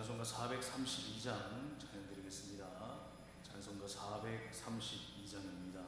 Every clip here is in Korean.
찬송가 432장 찬양드리겠습니다. 찬송가 432장입니다.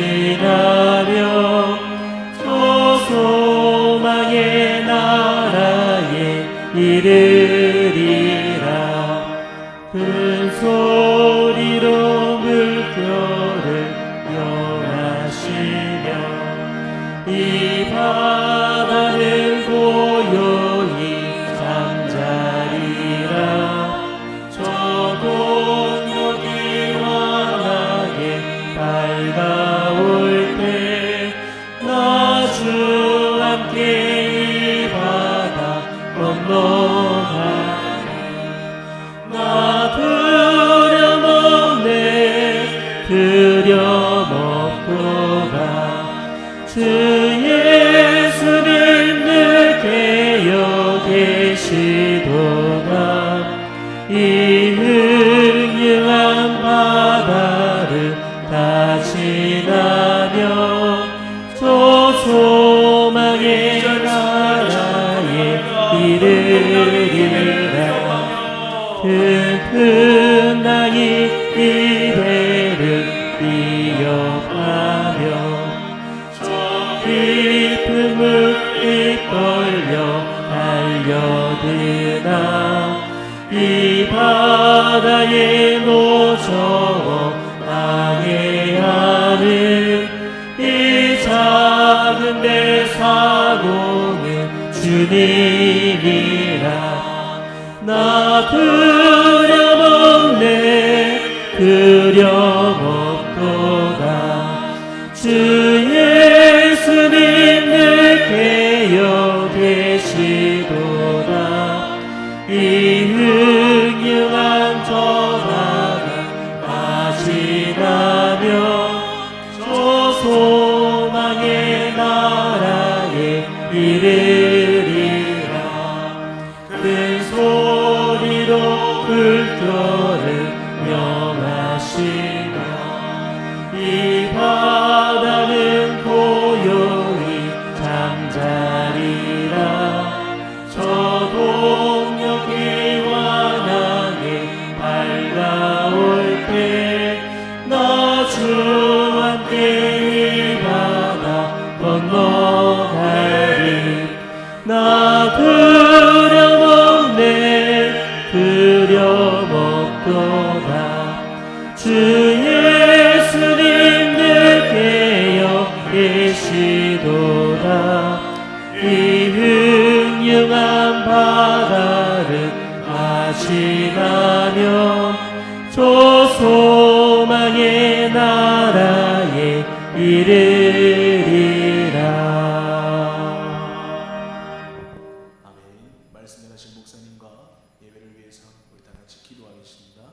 지나며 저 소망의 나라에 이르리라. 큰 소리로 물결을 명하시며 이 바다는 고요히 잠자리라. 저 공력이 환하게 밝아올 때 나 주 함께 이 바다 건너가리. 나 두려먹네 두려먹도다. 주 예수님 늘 깨어 계시도다. 이 흥흥한 바다를 다 지나며 저 소망의 나라에 이르리라. 큰 땅이 이 배를 위협하며 저 깊은 물이 떨려 달려드나. 이 바다에 노저워 항해하는 이 작은 배 사고는 주님이라. 나 두려먹네 두려먹도다. 주 예수님 늘 깨어 계시도다. 이 흥흥한 저 바다 다 지나며 저 소망의 나라에 이르리라. 큰 소리로 물결을 명하시며 이 바다는 고요히 잠자리라. 저 동력이 환하게 밝아올 때 나 주 함께 이 바다 건너가리. 나 두려먹네 두려먹도다. 주 예수님 이르리라. 아멘. 말씀 전하신 목사님과 예배를 위해서 우리 다 같이 기도하겠습니다.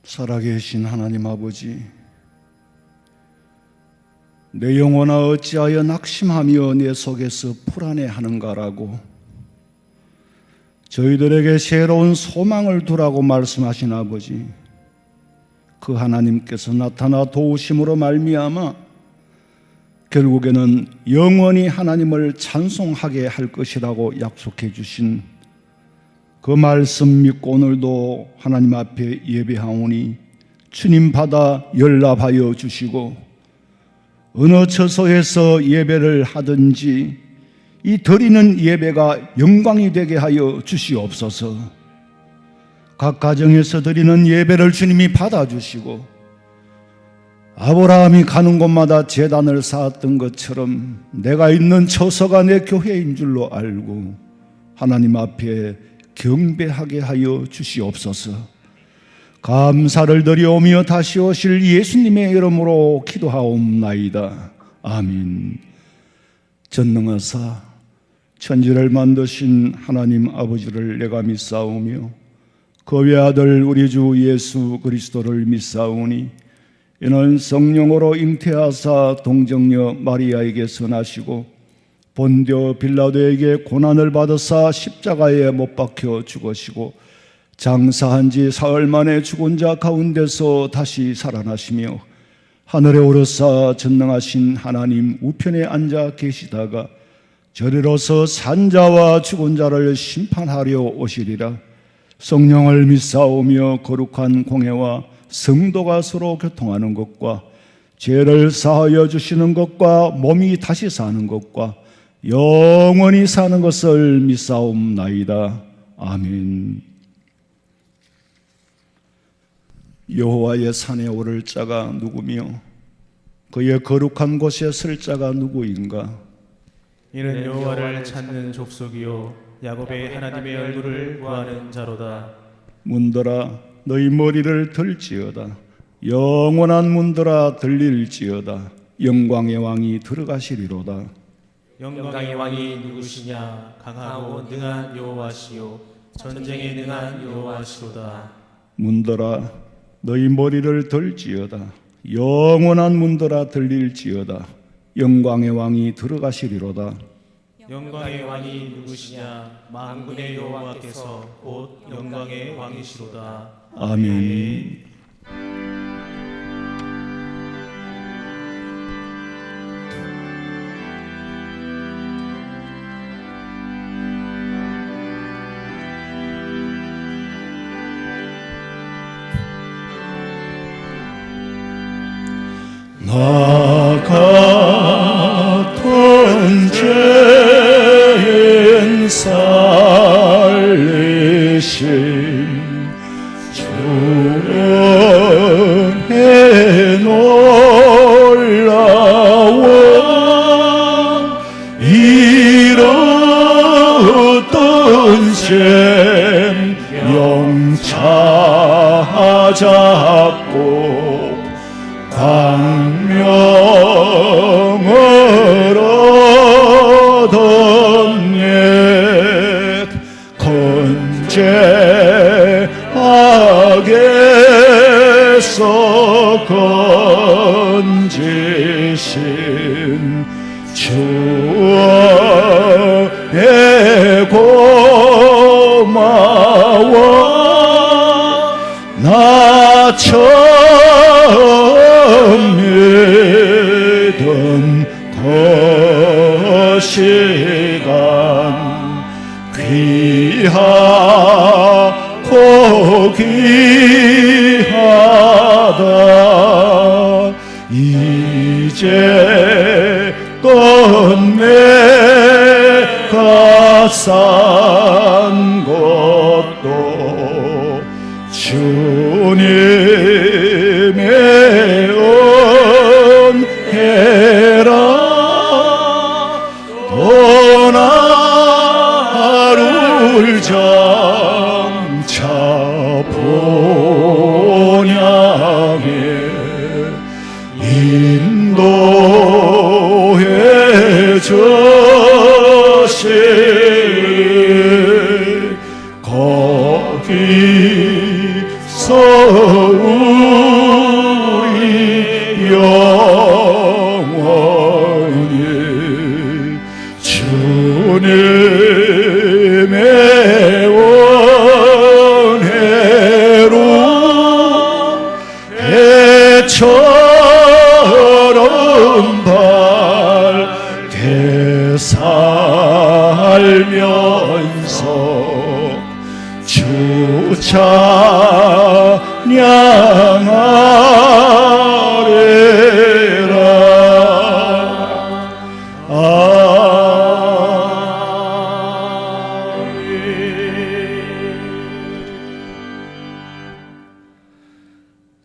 살아계신 하나님 아버지, 내 영혼아 어찌하여 낙심하며 내 속에서 불안해하는가라고 저희들에게 새로운 소망을 두라고 말씀하신 아버지, 그 하나님께서 나타나 도우심으로 말미암아 결국에는 영원히 하나님을 찬송하게 할 것이라고 약속해 주신 그 말씀 믿고 오늘도 하나님 앞에 예배하오니 주님 받아 연락하여 주시고, 어느 처소에서 예배를 하든지 이 드리는 예배가 영광이 되게 하여 주시옵소서. 각 가정에서 드리는 예배를 주님이 받아주시고, 아브라함이 가는 곳마다 제단을 쌓았던 것처럼 내가 있는 처소가 내 교회인 줄로 알고 하나님 앞에 경배하게 하여 주시옵소서. 감사를 드리오며 다시 오실 예수님의 이름으로 기도하옵나이다. 아멘. 전능하사 천지를 만드신 하나님 아버지를 내가 믿사오며 그 외아들 우리 주 예수 그리스도를 믿사오니 이는 성령으로 잉태하사 동정녀 마리아에게 선하시고 본디오 빌라도에게 고난을 받으사 십자가에 못 박혀 죽으시고 장사한 지 사흘 만에 죽은 자 가운데서 다시 살아나시며 하늘에 오르사 전능하신 하나님 우편에 앉아 계시다가 저리로서 산 자와 죽은 자를 심판하려 오시리라. 성령을 믿사오며 거룩한 공회와 성도가 서로 교통하는 것과 죄를 사하여 주시는 것과 몸이 다시 사는 것과 영원히 사는 것을 믿사옵나이다. 아멘. 여호와의 산에 오를 자가 누구며 그의 거룩한 곳에 설 자가 누구인가? 이는 여호와를 찾는 족속이요 야곱의 하나님의 얼굴을 구하는 자로다. 문들아 너희 머리를 들지어다. 영원한 문들아 들릴지어다. 영광의 왕이 들어가시리로다. 영광의 왕이 누구시냐? 강하고 능한 여호와시요 전쟁에 능한 여호와시로다. 문들아 너희 머리를 들지어다. 영원한 문들아 들릴지어다. 영광의 왕이 들어가시리로다. 영광의 왕이 누구시냐? 만군의 여호와께서 곧 영광의 왕이시로다. 아멘. 나 같은 죄인 살리신 주 은혜 놀라워 잃었던 셈 영차 잡고 광명을 얻은 옛 건재하게서 건지신 주의 고마워 나 처음 믿은 그 시간 귀하고 귀하다 이제껏 내가 산 것도 주님의 은혜라 또 나를 장차 본향에 인도해 주시리 거기서 우리 영원히 주님의 은혜로 해처럼 밝게 살면서 주 찬양하리라.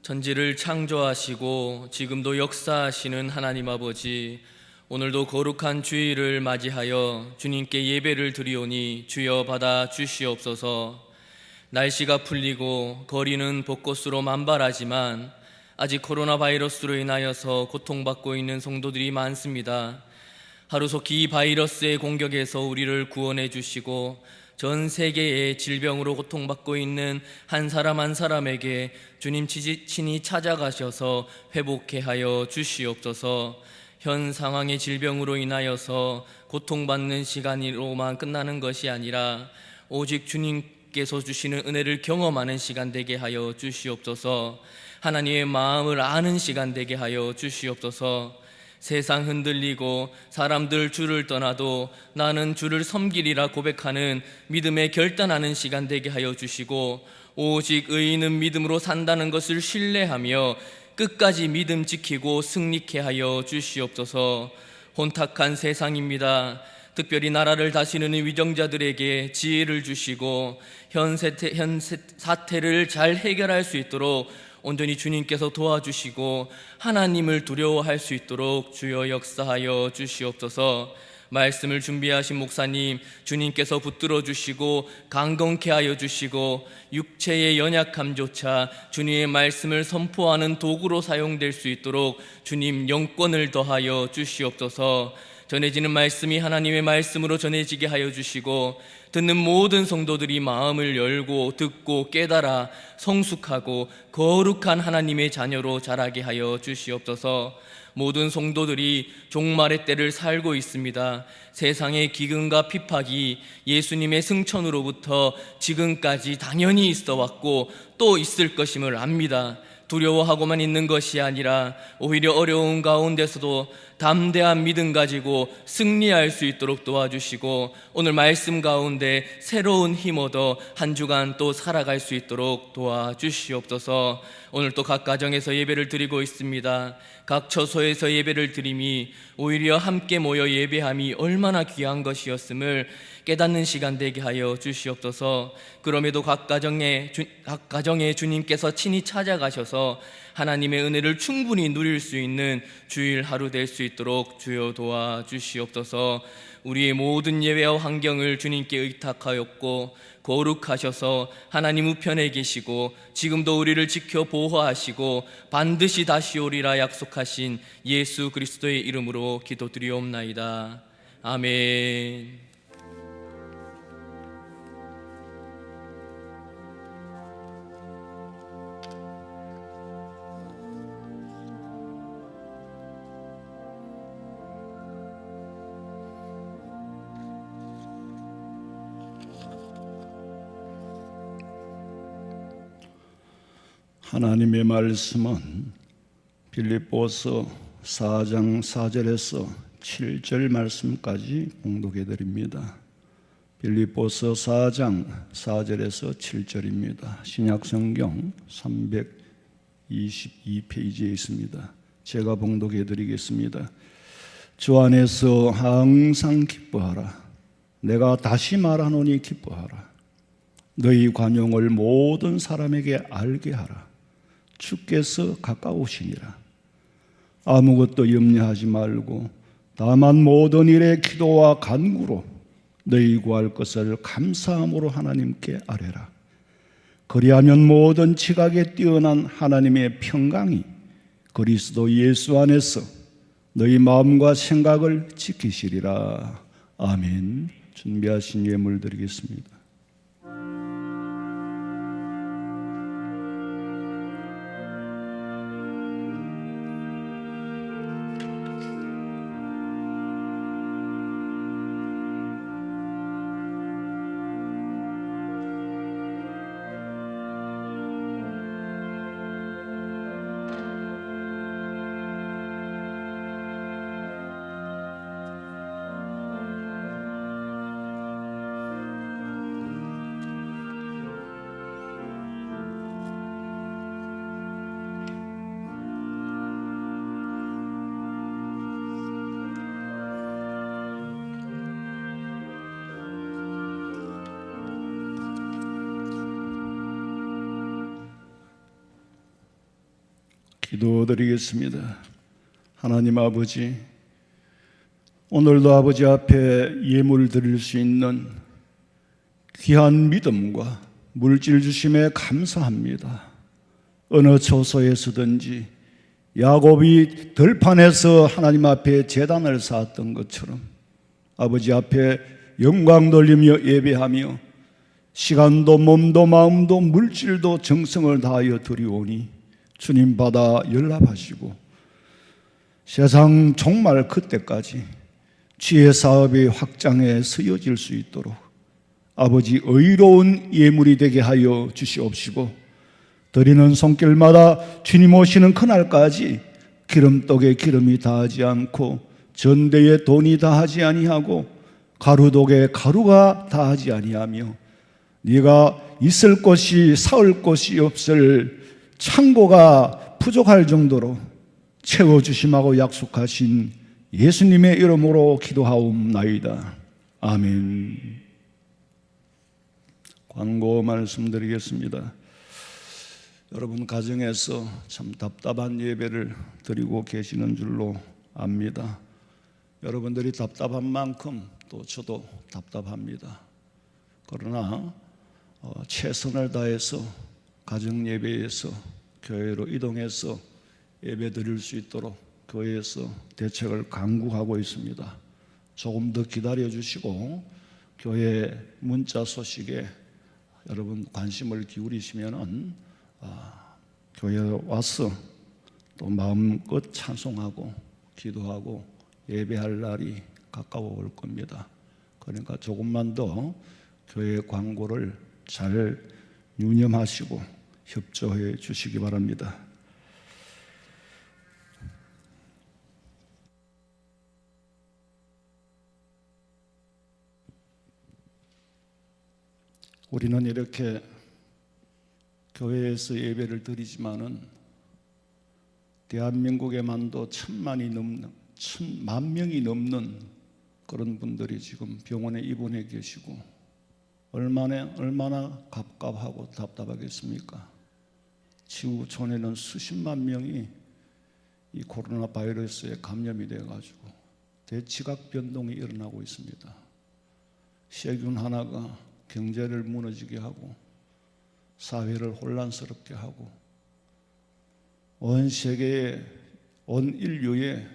천지를 창조하시고 지금도 역사하시는 하나님 아버지, 오늘도 거룩한 주일을 맞이하여 주님께 예배를 드리오니 주여 받아 주시옵소서. 날씨가 풀리고 거리는 벚꽃으로 만발하지만 아직 코로나 바이러스로 인하여서 고통받고 있는 성도들이 많습니다. 하루속히 이 바이러스의 공격에서 우리를 구원해 주시고 전 세계의 질병으로 고통받고 있는 한 사람 한 사람에게 주님 친히 찾아가셔서 회복케 하여 주시옵소서. 현 상황의 질병으로 인하여서 고통받는 시간으로만 끝나는 것이 아니라 오직 주님께서 주시는 은혜를 경험하는 시간 되게 하여 주시옵소서. 하나님의 마음을 아는 시간 되게 하여 주시옵소서. 세상 흔들리고 사람들 주를 떠나도 나는 주를 섬기리라 고백하는 믿음에 결단하는 시간 되게 하여 주시고, 오직 의인은 믿음으로 산다는 것을 신뢰하며 끝까지 믿음 지키고 승리케 하여 주시옵소서. 혼탁한 세상입니다. 특별히 나라를 다스리는 위정자들에게 지혜를 주시고 현 사태를 잘 해결할 수 있도록 온전히 주님께서 도와주시고 하나님을 두려워할 수 있도록 주여 역사하여 주시옵소서. 말씀을 준비하신 목사님 주님께서 붙들어 주시고 강건케 하여 주시고 육체의 연약함조차 주님의 말씀을 선포하는 도구로 사용될 수 있도록 주님 영권을 더하여 주시옵소서. 전해지는 말씀이 하나님의 말씀으로 전해지게 하여 주시고 듣는 모든 성도들이 마음을 열고 듣고 깨달아 성숙하고 거룩한 하나님의 자녀로 자라게 하여 주시옵소서. 모든 성도들이 종말의 때를 살고 있습니다. 세상의 기근과 핍박이 예수님의 승천으로부터 지금까지 당연히 있어 왔고 또 있을 것임을 압니다. 두려워하고만 있는 것이 아니라 오히려 어려운 가운데서도 담대한 믿음 가지고 승리할 수 있도록 도와주시고 오늘 말씀 가운데 새로운 힘 얻어 한 주간 또 살아갈 수 있도록 도와주시옵소서. 오늘 또 각 가정에서 예배를 드리고 있습니다. 각 처소에서 예배를 드림이 오히려 함께 모여 예배함이 얼마나 귀한 것이었음을 깨닫는 시간 되게 하여 주시옵소서. 그럼에도 각 가정에 주님께서 친히 찾아가셔서 하나님의 은혜를 충분히 누릴 수 있는 주일 하루 될 수 있도록 주여 도와주시옵소서. 우리의 모든 예배와 환경을 주님께 의탁하였고 거룩하셔서 하나님 우편에 계시고 지금도 우리를 지켜 보호하시고 반드시 다시 오리라 약속하신 예수 그리스도의 이름으로 기도드리옵나이다. 아멘. 하나님의 말씀은 빌립보서 4장 4절에서 7절 말씀까지 봉독해 드립니다. 빌립보서 4장 4절에서 7절입니다. 신약성경 322페이지에 있습니다. 제가 봉독해 드리겠습니다. 주 안에서 항상 기뻐하라. 내가 다시 말하노니 기뻐하라. 너희 관용을 모든 사람에게 알게 하라. 주께서 가까우시니라. 아무것도 염려하지 말고 다만 모든 일에 기도와 간구로 너희 구할 것을 감사함으로 하나님께 아뢰라. 그리하면 모든 지각에 뛰어난 하나님의 평강이 그리스도 예수 안에서 너희 마음과 생각을 지키시리라. 아멘. 준비하신 예물 드리겠습니다. 기도드리겠습니다. 하나님 아버지, 오늘도 아버지 앞에 예물 드릴 수 있는 귀한 믿음과 물질 주심에 감사합니다. 어느 처소에서든지 야곱이 들판에서 하나님 앞에 제단을 쌓았던 것처럼 아버지 앞에 영광 돌리며 예배하며 시간도 몸도 마음도 물질도 정성을 다하여 드리오니 주님 받아 연락하시고 세상 종말 그때까지 지혜 사업의 확장에 쓰여질 수 있도록 아버지 의로운 예물이 되게 하여 주시옵시고 드리는 손길마다 주님 오시는 그날까지 기름떡에 기름이 다하지 않고 전대에 돈이 다하지 아니하고 가루독에 가루가 다하지 아니하며 네가 있을 곳이 사을 곳이 없을 창고가 부족할 정도로 채워주심하고 약속하신 예수님의 이름으로 기도하옵나이다. 아멘. 광고 말씀드리겠습니다. 여러분 가정에서 참 답답한 예배를 드리고 계시는 줄로 압니다. 여러분들이 답답한 만큼 또 저도 답답합니다. 그러나 최선을 다해서 가정 예배에서 교회로 이동해서 예배 드릴 수 있도록 교회에서 대책을 강구하고 있습니다. 조금 더 기다려 주시고 교회 문자 소식에 여러분 관심을 기울이시면은 교회에 와서 또 마음껏 찬송하고 기도하고 예배할 날이 가까워 올 겁니다. 그러니까 조금만 더 교회 광고를 잘 유념하시고 협조해 주시기 바랍니다. 우리는 이렇게 교회에서 예배를 드리지만은 대한민국에만도 1,000만 명이 넘는 그런 분들이 지금 병원에 입원해 계시고 얼마나 갑갑하고 답답하겠습니까? 지구촌에는 수십만 명이 이 코로나 바이러스에 감염이 돼가지고 대지각 변동이 일어나고 있습니다. 세균 하나가 경제를 무너지게 하고 사회를 혼란스럽게 하고 온 세계에 온 인류의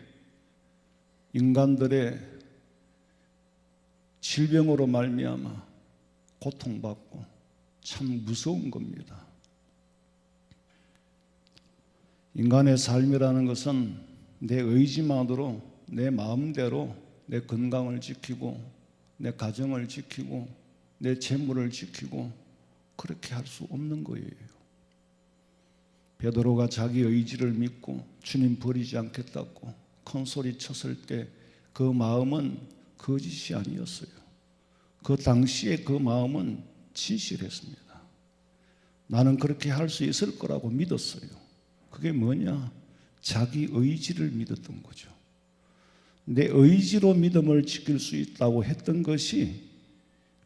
인간들의 질병으로 말미암아 고통받고 참 무서운 겁니다. 인간의 삶이라는 것은 내 의지만으로 내 마음대로 내 건강을 지키고 내 가정을 지키고 내 재물을 지키고 그렇게 할 수 없는 거예요. 베드로가 자기 의지를 믿고 주님 버리지 않겠다고 큰 소리 쳤을 때 그 마음은 거짓이 아니었어요. 그 당시에 그 마음은 진실했습니다. 나는 그렇게 할 수 있을 거라고 믿었어요. 그게 뭐냐? 자기 의지를 믿었던 거죠. 내 의지로 믿음을 지킬 수 있다고 했던 것이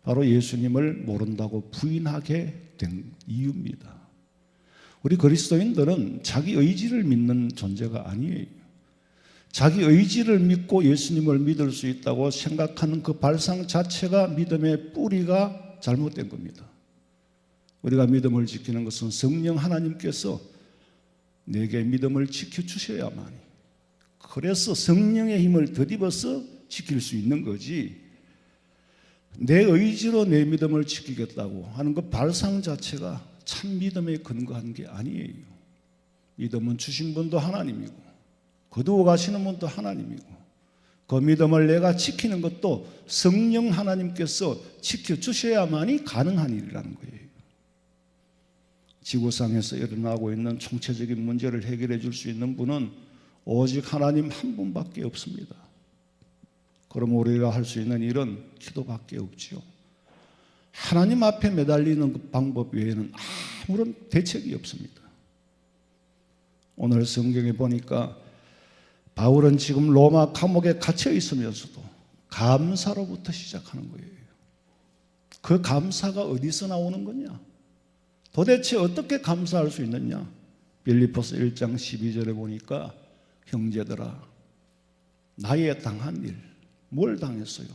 바로 예수님을 모른다고 부인하게 된 이유입니다. 우리 그리스도인들은 자기 의지를 믿는 존재가 아니에요. 자기 의지를 믿고 예수님을 믿을 수 있다고 생각하는 그 발상 자체가 믿음의 뿌리가 잘못된 겁니다. 우리가 믿음을 지키는 것은 성령 하나님께서 내게 믿음을 지켜주셔야만이, 그래서 성령의 힘을 덧입어서 지킬 수 있는 거지, 내 의지로 내 믿음을 지키겠다고 하는 그 발상 자체가 참 믿음에 근거한 게 아니에요. 믿음은 주신 분도 하나님이고 거두어 가시는 분도 하나님이고, 그 믿음을 내가 지키는 것도 성령 하나님께서 지켜주셔야만이 가능한 일이라는 거예요. 지구상에서 일어나고 있는 총체적인 문제를 해결해 줄 수 있는 분은 오직 하나님 한 분밖에 없습니다. 그럼 우리가 할 수 있는 일은 기도밖에 없지요. 하나님 앞에 매달리는 그 방법 외에는 아무런 대책이 없습니다. 오늘 성경에 보니까 바울은 지금 로마 감옥에 갇혀 있으면서도 감사로부터 시작하는 거예요. 그 감사가 어디서 나오는 거냐? 도대체 어떻게 감사할 수 있느냐? 빌립보서 1장 12절에 보니까 형제들아, 나의 당한 일, 뭘 당했어요?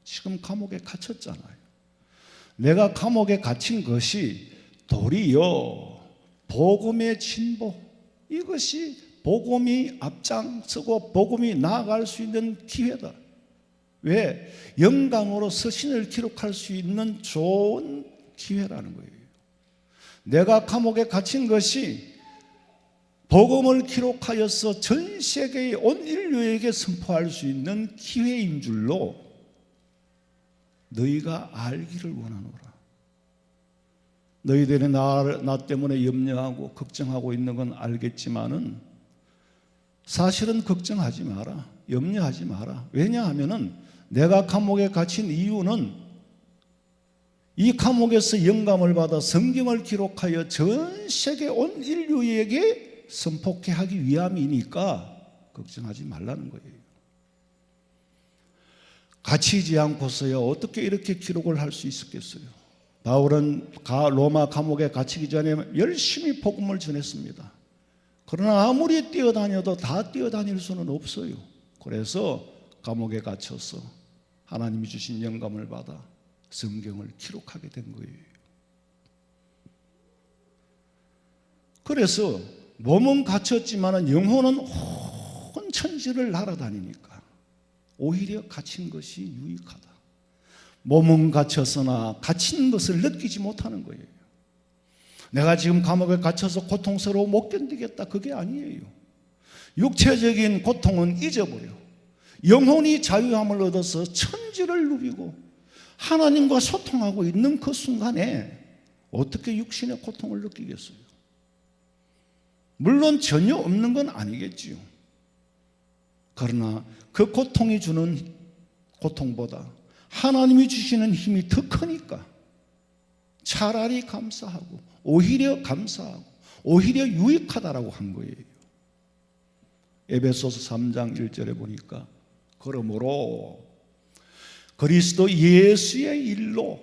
지금 감옥에 갇혔잖아요. 내가 감옥에 갇힌 것이 도리어 복음의 진보, 이것이 복음이 앞장서고 복음이 나아갈 수 있는 기회다. 왜? 영광으로 서신을 기록할 수 있는 좋은 기회라는 거예요. 내가 감옥에 갇힌 것이 복음을 기록하여서 전 세계의 온 인류에게 선포할 수 있는 기회인 줄로 너희가 알기를 원하노라. 너희들이 나 때문에 염려하고 걱정하고 있는 건 알겠지만은 사실은 걱정하지 마라. 염려하지 마라. 왜냐하면은 내가 감옥에 갇힌 이유는 이 감옥에서 영감을 받아 성경을 기록하여 전 세계 온 인류에게 선포케 하기 위함이니까 걱정하지 말라는 거예요. 갇히지 않고서야 어떻게 이렇게 기록을 할 수 있었겠어요? 바울은 로마 감옥에 갇히기 전에 열심히 복음을 전했습니다. 그러나 아무리 뛰어다녀도 다 뛰어다닐 수는 없어요. 그래서 감옥에 갇혀서 하나님이 주신 영감을 받아 성경을 기록하게 된 거예요. 그래서 몸은 갇혔지만 영혼은 온 천지를 날아다니니까 오히려 갇힌 것이 유익하다. 몸은 갇혔으나 갇힌 것을 느끼지 못하는 거예요. 내가 지금 감옥에 갇혀서 고통스러워 못 견디겠다, 그게 아니에요. 육체적인 고통은 잊어버려 영혼이 자유함을 얻어서 천지를 누비고 하나님과 소통하고 있는 그 순간에 어떻게 육신의 고통을 느끼겠어요? 물론 전혀 없는 건 아니겠지요. 그러나 그 고통이 주는 고통보다 하나님이 주시는 힘이 더 크니까 차라리 감사하고 오히려 감사하고 오히려 유익하다라고 한 거예요. 에베소서 3장 1절에 보니까 그러므로 그리스도 예수의 일로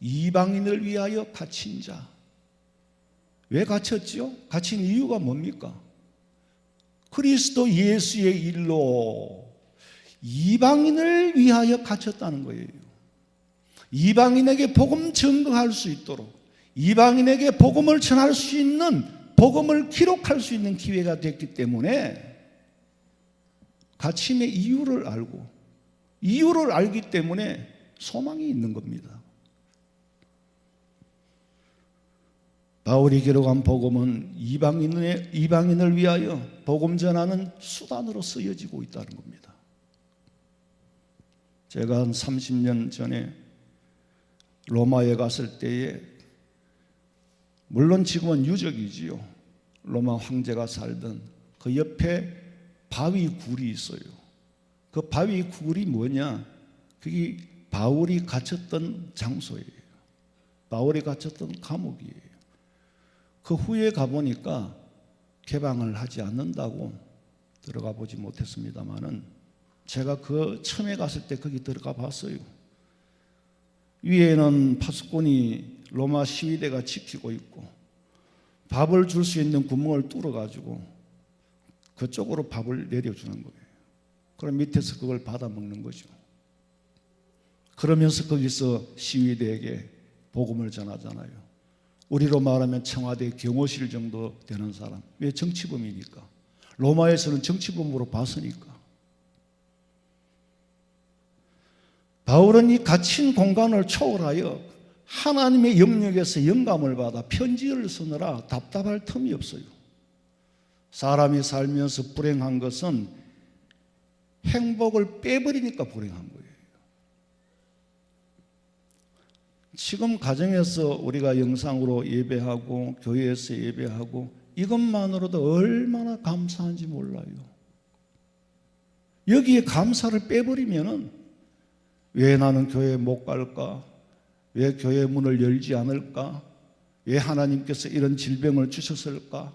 이방인을 위하여 갇힌 자. 왜 갇혔지요? 갇힌 이유가 뭡니까? 그리스도 예수의 일로 이방인을 위하여 갇혔다는 거예요. 이방인에게 복음 증거할 수 있도록, 이방인에게 복음을 전할 수 있는, 복음을 기록할 수 있는 기회가 됐기 때문에 갇힘의 이유를 알고, 이유를 알기 때문에 소망이 있는 겁니다. 바울이 기록한 복음은 이방인을 위하여 복음 전하는 수단으로 쓰여지고 있다는 겁니다. 제가 한 30년 전에 로마에 갔을 때에, 물론 지금은 유적이지요. 로마 황제가 살던 그 옆에 바위 굴이 있어요. 그 바위 굴이 뭐냐? 그게 바울이 갇혔던 장소예요. 바울이 갇혔던 감옥이에요. 그 후에 가보니까 개방을 하지 않는다고 들어가 보지 못했습니다만은 제가 그 처음에 갔을 때 거기 들어가 봤어요. 위에는 파수꾼이 로마 시위대가 지키고 있고 밥을 줄 수 있는 구멍을 뚫어가지고 그쪽으로 밥을 내려주는 거예요. 그럼 밑에서 그걸 받아 먹는 거죠. 그러면서 거기서 시위대에게 복음을 전하잖아요. 우리로 말하면 청와대 경호실 정도 되는 사람. 왜? 정치범이니까. 로마에서는 정치범으로 봤으니까. 바울은 이 갇힌 공간을 초월하여 하나님의 영역에서 영감을 받아 편지를 쓰느라 답답할 틈이 없어요. 사람이 살면서 불행한 것은 행복을 빼버리니까 불행한 거예요. 지금 가정에서 우리가 영상으로 예배하고 교회에서 예배하고 이것만으로도 얼마나 감사한지 몰라요. 여기에 감사를 빼버리면은 왜 나는 교회에 못 갈까? 왜 교회 문을 열지 않을까? 왜 하나님께서 이런 질병을 주셨을까?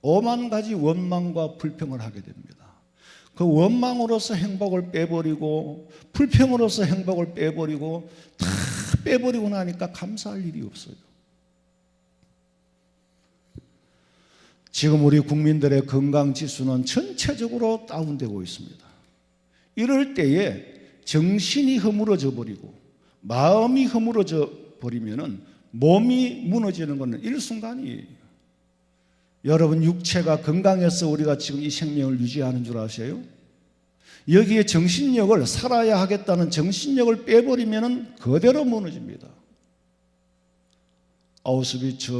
오만 가지 원망과 불평을 하게 됩니다. 그 원망으로서 행복을 빼버리고 불평으로서 행복을 빼버리고 다 빼버리고 나니까 감사할 일이 없어요. 지금 우리 국민들의 건강지수는 전체적으로 다운되고 있습니다. 이럴 때에 정신이 허물어져 버리고 마음이 허물어져 버리면은 몸이 무너지는 것은 일순간이에요. 여러분 육체가 건강해서 우리가 지금 이 생명을 유지하는 줄 아세요? 여기에 정신력을 살아야 하겠다는 정신력을 빼버리면은 그대로 무너집니다. 아우슈비츠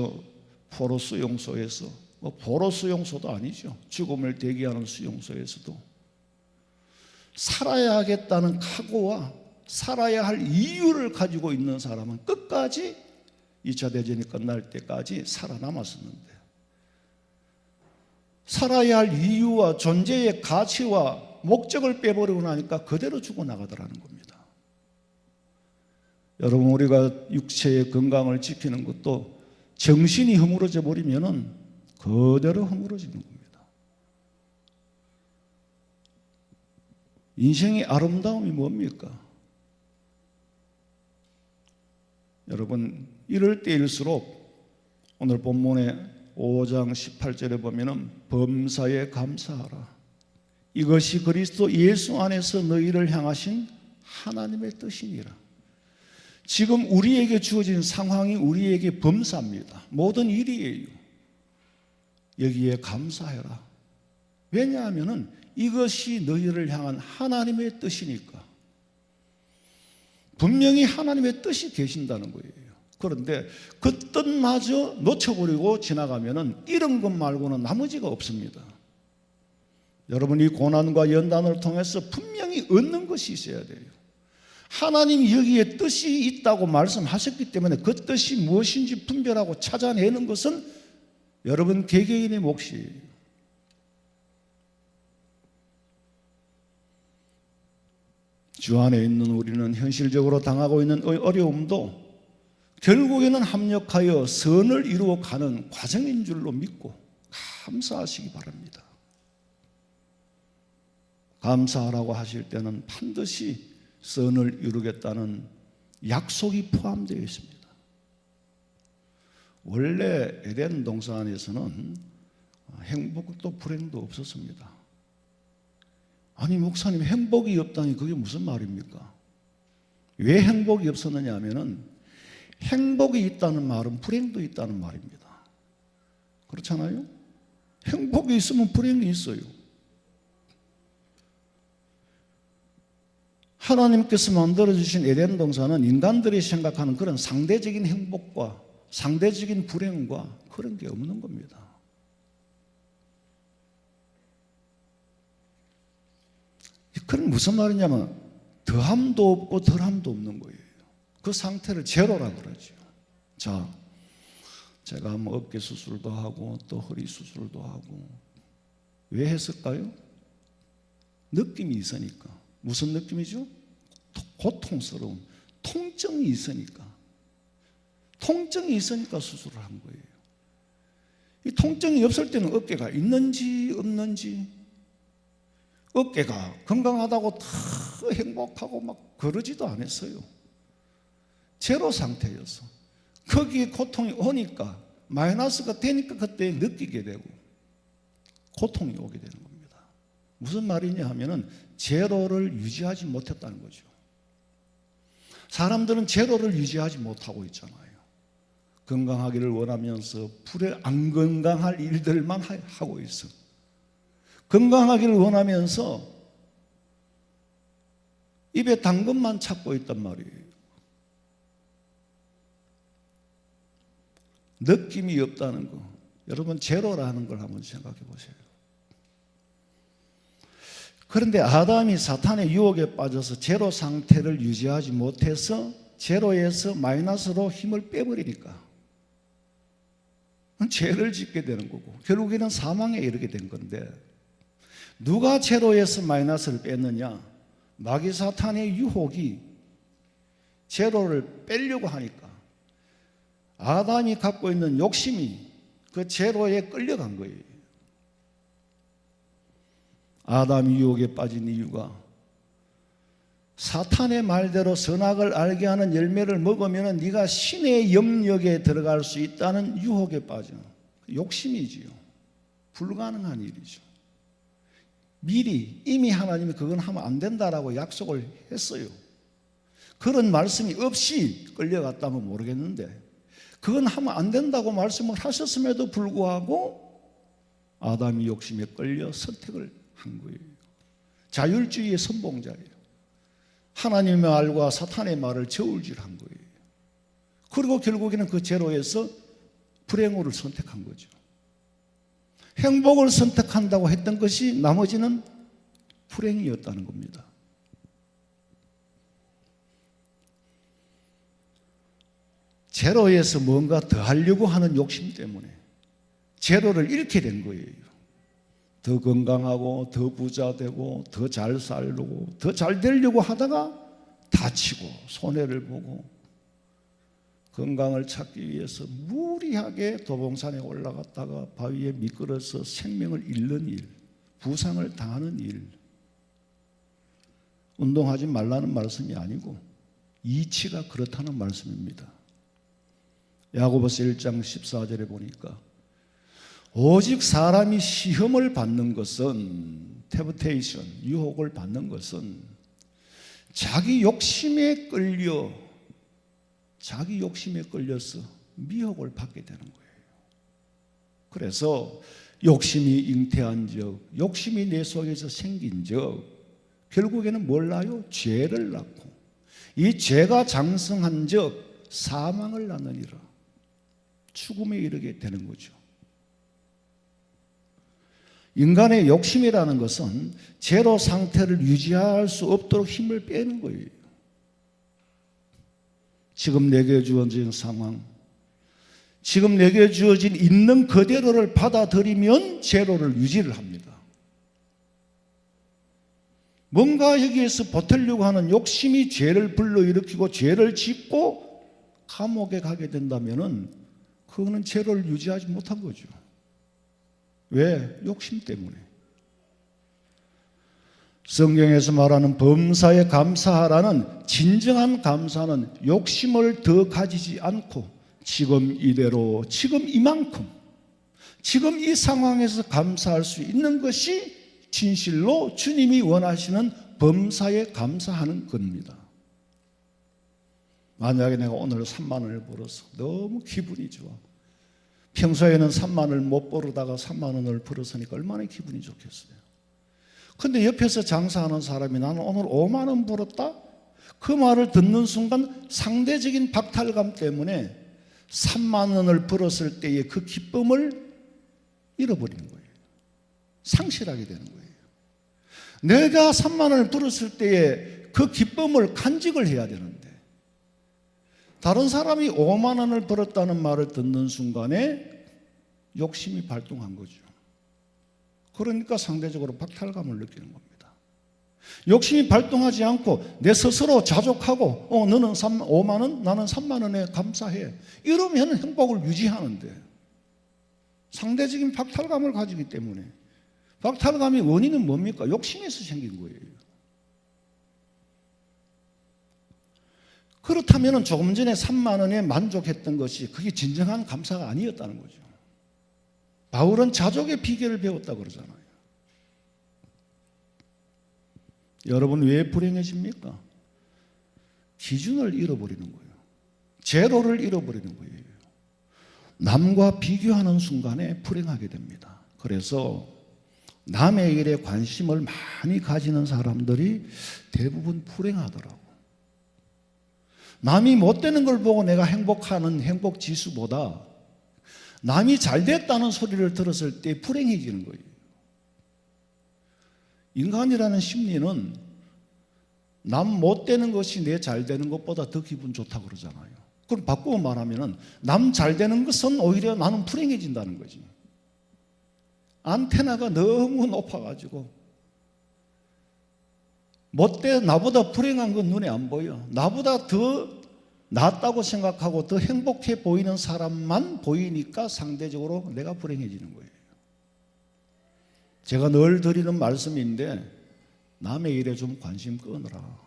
포로 수용소에서 포로 수용소도 아니죠. 죽음을 대기하는 수용소에서도 살아야 하겠다는 각오와 살아야 할 이유를 가지고 있는 사람은 끝까지 2차 대전이 끝날 때까지 살아남았었는데 살아야 할 이유와 존재의 가치와 목적을 빼버리고 나니까 그대로 죽어나가더라는 겁니다. 여러분 우리가 육체의 건강을 지키는 것도 정신이 허물어져 버리면은 그대로 허물어지는 겁니다. 인생의 아름다움이 뭡니까? 여러분 이럴 때일수록 오늘 본문에 5장 18절에 보면은 범사에 감사하라. 이것이 그리스도 예수 안에서 너희를 향하신 하나님의 뜻이니라. 지금 우리에게 주어진 상황이 우리에게 범사입니다. 모든 일이에요. 여기에 감사해라. 왜냐하면은 이것이 너희를 향한 하나님의 뜻이니까. 분명히 하나님의 뜻이 계신다는 거예요. 그런데 그 뜻마저 놓쳐버리고 지나가면은 이런 것 말고는 나머지가 없습니다. 여러분 이 고난과 연단을 통해서 분명히 얻는 것이 있어야 돼요. 하나님이 여기에 뜻이 있다고 말씀하셨기 때문에 그 뜻이 무엇인지 분별하고 찾아내는 것은 여러분 개개인의 몫이에요. 주 안에 있는 우리는 현실적으로 당하고 있는 어려움도 결국에는 합력하여 선을 이루어가는 과정인 줄로 믿고 감사하시기 바랍니다. 감사하라고 하실 때는 반드시 선을 이루겠다는 약속이 포함되어 있습니다. 원래 에덴 동산에서는 행복도 불행도 없었습니다. 아니 목사님 행복이 없다니 그게 무슨 말입니까? 왜 행복이 없었느냐 하면은 행복이 있다는 말은 불행도 있다는 말입니다. 그렇잖아요? 행복이 있으면 불행이 있어요. 하나님께서 만들어주신 에덴 동산은 인간들이 생각하는 그런 상대적인 행복과 상대적인 불행과 그런 게 없는 겁니다. 그건 무슨 말이냐면 더함도 없고 덜함도 없는 거예요. 그 상태를 제로라고 그러죠. 자, 제가 뭐 어깨 수술도 하고 또 허리 수술도 하고. 왜 했을까요? 느낌이 있으니까. 무슨 느낌이죠? 고통스러운 통증이 있으니까. 통증이 있으니까 수술을 한 거예요. 이 통증이 없을 때는 어깨가 있는지 없는지, 어깨가 건강하다고 다 행복하고 막 그러지도 않았어요. 제로 상태였어. 거기에 고통이 오니까, 마이너스가 되니까 그때 느끼게 되고 고통이 오게 되는 겁니다. 무슨 말이냐 하면은 제로를 유지하지 못했다는 거죠. 사람들은 제로를 유지하지 못하고 있잖아요. 건강하기를 원하면서 안 건강할 일들만 하고 있어. 건강하기를 원하면서 입에 단 것만 찾고 있단 말이에요. 느낌이 없다는 거. 여러분, 제로라는 걸 한번 생각해 보세요. 그런데 아담이 사탄의 유혹에 빠져서 제로 상태를 유지하지 못해서 제로에서 마이너스로 힘을 빼버리니까 죄를 짓게 되는 거고, 결국에는 사망에 이르게 된 건데, 누가 제로에서 마이너스를 뺐느냐? 마귀 사탄의 유혹이 제로를 빼려고 하니까 아담이 갖고 있는 욕심이 그 제로에 끌려간 거예요. 아담이 유혹에 빠진 이유가 사탄의 말대로 선악을 알게 하는 열매를 먹으면 네가 신의 영역에 들어갈 수 있다는 유혹에 빠져. 욕심이지요. 불가능한 일이죠. 미리 이미 하나님이 그건 하면 안 된다라고 약속을 했어요. 그런 말씀이 없이 끌려갔다면 모르겠는데, 그건 하면 안 된다고 말씀을 하셨음에도 불구하고 아담이 욕심에 끌려 선택을 한 거예요. 자율주의의 선봉자예요. 하나님의 말과 사탄의 말을 저울질한 거예요. 그리고 결국에는 그 제로에서 불행을 선택한 거죠. 행복을 선택한다고 했던 것이 나머지는 불행이었다는 겁니다. 제로에서 뭔가 더 하려고 하는 욕심 때문에 제로를 잃게 된 거예요. 더 건강하고 더 부자 되고 더 잘 살려고 더 잘 되려고 하다가 다치고 손해를 보고, 건강을 찾기 위해서 무리하게 도봉산에 올라갔다가 바위에 미끄러서 생명을 잃는 일, 부상을 당하는 일. 운동하지 말라는 말씀이 아니고 이치가 그렇다는 말씀입니다. 야고보서 1장 14절에 보니까 오직 사람이 시험을 받는 것은, temptation, 유혹을 받는 것은 자기 욕심에 끌려서 미혹을 받게 되는 거예요. 그래서 욕심이 잉태한 적, 욕심이 내 속에서 생긴 적, 결국에는 뭘 낳아요? 죄를 낳고, 이 죄가 장성한 적 사망을 낳느니라. 죽음에 이르게 되는 거죠. 인간의 욕심이라는 것은 제로 상태를 유지할 수 없도록 힘을 빼는 거예요. 지금 내게 주어진 상황, 지금 내게 주어진 있는 그대로를 받아들이면 제로를 유지를 합니다. 뭔가 여기에서 버티려고 하는 욕심이 죄를 불러일으키고 죄를 짓고 감옥에 가게 된다면 그거는 제로를 유지하지 못한 거죠. 왜? 욕심 때문에. 성경에서 말하는 범사에 감사하라는 진정한 감사는 욕심을 더 가지지 않고 지금 이대로, 지금 이만큼, 지금 이 상황에서 감사할 수 있는 것이 진실로 주님이 원하시는 범사에 감사하는 겁니다. 만약에 내가 오늘 3만 원을 벌어서 너무 기분이 좋아. 평소에는 3만 원을 못 벌어다가 3만 원을 벌었으니까 얼마나 기분이 좋겠어요. 근데 옆에서 장사하는 사람이 나는 오늘 5만 원 벌었다? 그 말을 듣는 순간 상대적인 박탈감 때문에 3만 원을 벌었을 때의 그 기쁨을 잃어버리는 거예요. 상실하게 되는 거예요. 내가 3만 원을 벌었을 때의 그 기쁨을 간직을 해야 되는데 다른 사람이 5만 원을 벌었다는 말을 듣는 순간에 욕심이 발동한 거죠. 그러니까 상대적으로 박탈감을 느끼는 겁니다. 욕심이 발동하지 않고 내 스스로 자족하고 너는 5만 원, 나는 3만 원에 감사해. 이러면 행복을 유지하는데 상대적인 박탈감을 가지기 때문에 박탈감의 원인은 뭡니까? 욕심에서 생긴 거예요. 그렇다면 조금 전에 3만 원에 만족했던 것이 그게 진정한 감사가 아니었다는 거죠. 바울은 자족의 비결을 배웠다고 그러잖아요. 여러분 왜 불행해집니까? 기준을 잃어버리는 거예요. 제로를 잃어버리는 거예요. 남과 비교하는 순간에 불행하게 됩니다. 그래서 남의 일에 관심을 많이 가지는 사람들이 대부분 불행하더라고. 남이 못 되는 걸 보고 내가 행복하는 행복 지수보다 남이 잘 됐다는 소리를 들었을 때 불행해지는 거예요. 인간이라는 심리는 남 못 되는 것이 내 잘 되는 것보다 더 기분 좋다고 그러잖아요. 그럼 바꾸어 말하면 남 잘 되는 것은 오히려 나는 불행해진다는 거지. 안테나가 너무 높아가지고 나보다 불행한 건 눈에 안 보여. 나보다 더 낫다고 생각하고 더 행복해 보이는 사람만 보이니까 상대적으로 내가 불행해지는 거예요. 제가 늘 드리는 말씀인데 남의 일에 좀 관심 끊어라.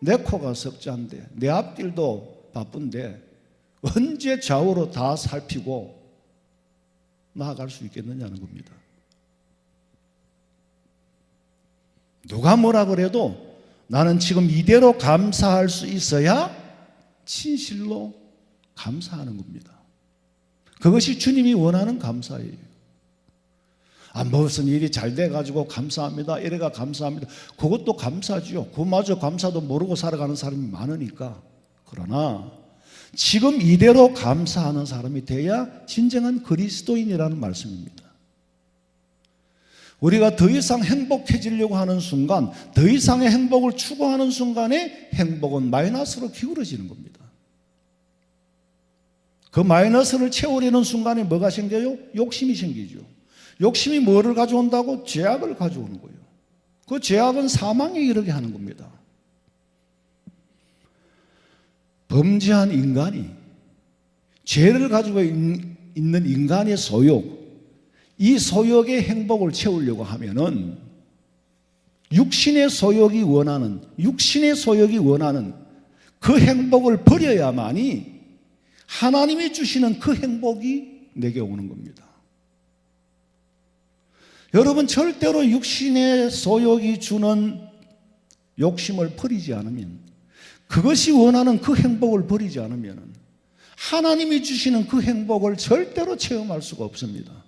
내 코가 석자인데 내 앞길도 바쁜데 언제 좌우로 다 살피고 나아갈 수 있겠느냐는 겁니다. 누가 뭐라 그래도 나는 지금 이대로 감사할 수 있어야 진실로 감사하는 겁니다. 그것이 주님이 원하는 감사예요. 무슨 일이 잘 돼가지고 감사합니다. 이래가 감사합니다. 그것도 감사지요. 그마저 감사도 모르고 살아가는 사람이 많으니까. 그러나 지금 이대로 감사하는 사람이 돼야 진정한 그리스도인이라는 말씀입니다. 우리가 더 이상 행복해지려고 하는 순간, 더 이상의 행복을 추구하는 순간에 행복은 마이너스로 기울어지는 겁니다. 그 마이너스를 채우려는 순간에 뭐가 생겨요? 욕심이 생기죠. 욕심이 뭐를 가져온다고? 죄악을 가져오는 거예요. 그 죄악은 사망에 이르게 하는 겁니다. 범죄한 인간이, 죄를 가지고 있는 인간의 소욕, 이 소욕의 행복을 채우려고 하면은 육신의 소욕이 원하는 그 행복을 버려야만이 하나님이 주시는 그 행복이 내게 오는 겁니다. 여러분 절대로 육신의 소욕이 주는 욕심을 버리지 않으면, 그것이 원하는 그 행복을 버리지 않으면 하나님이 주시는 그 행복을 절대로 체험할 수가 없습니다.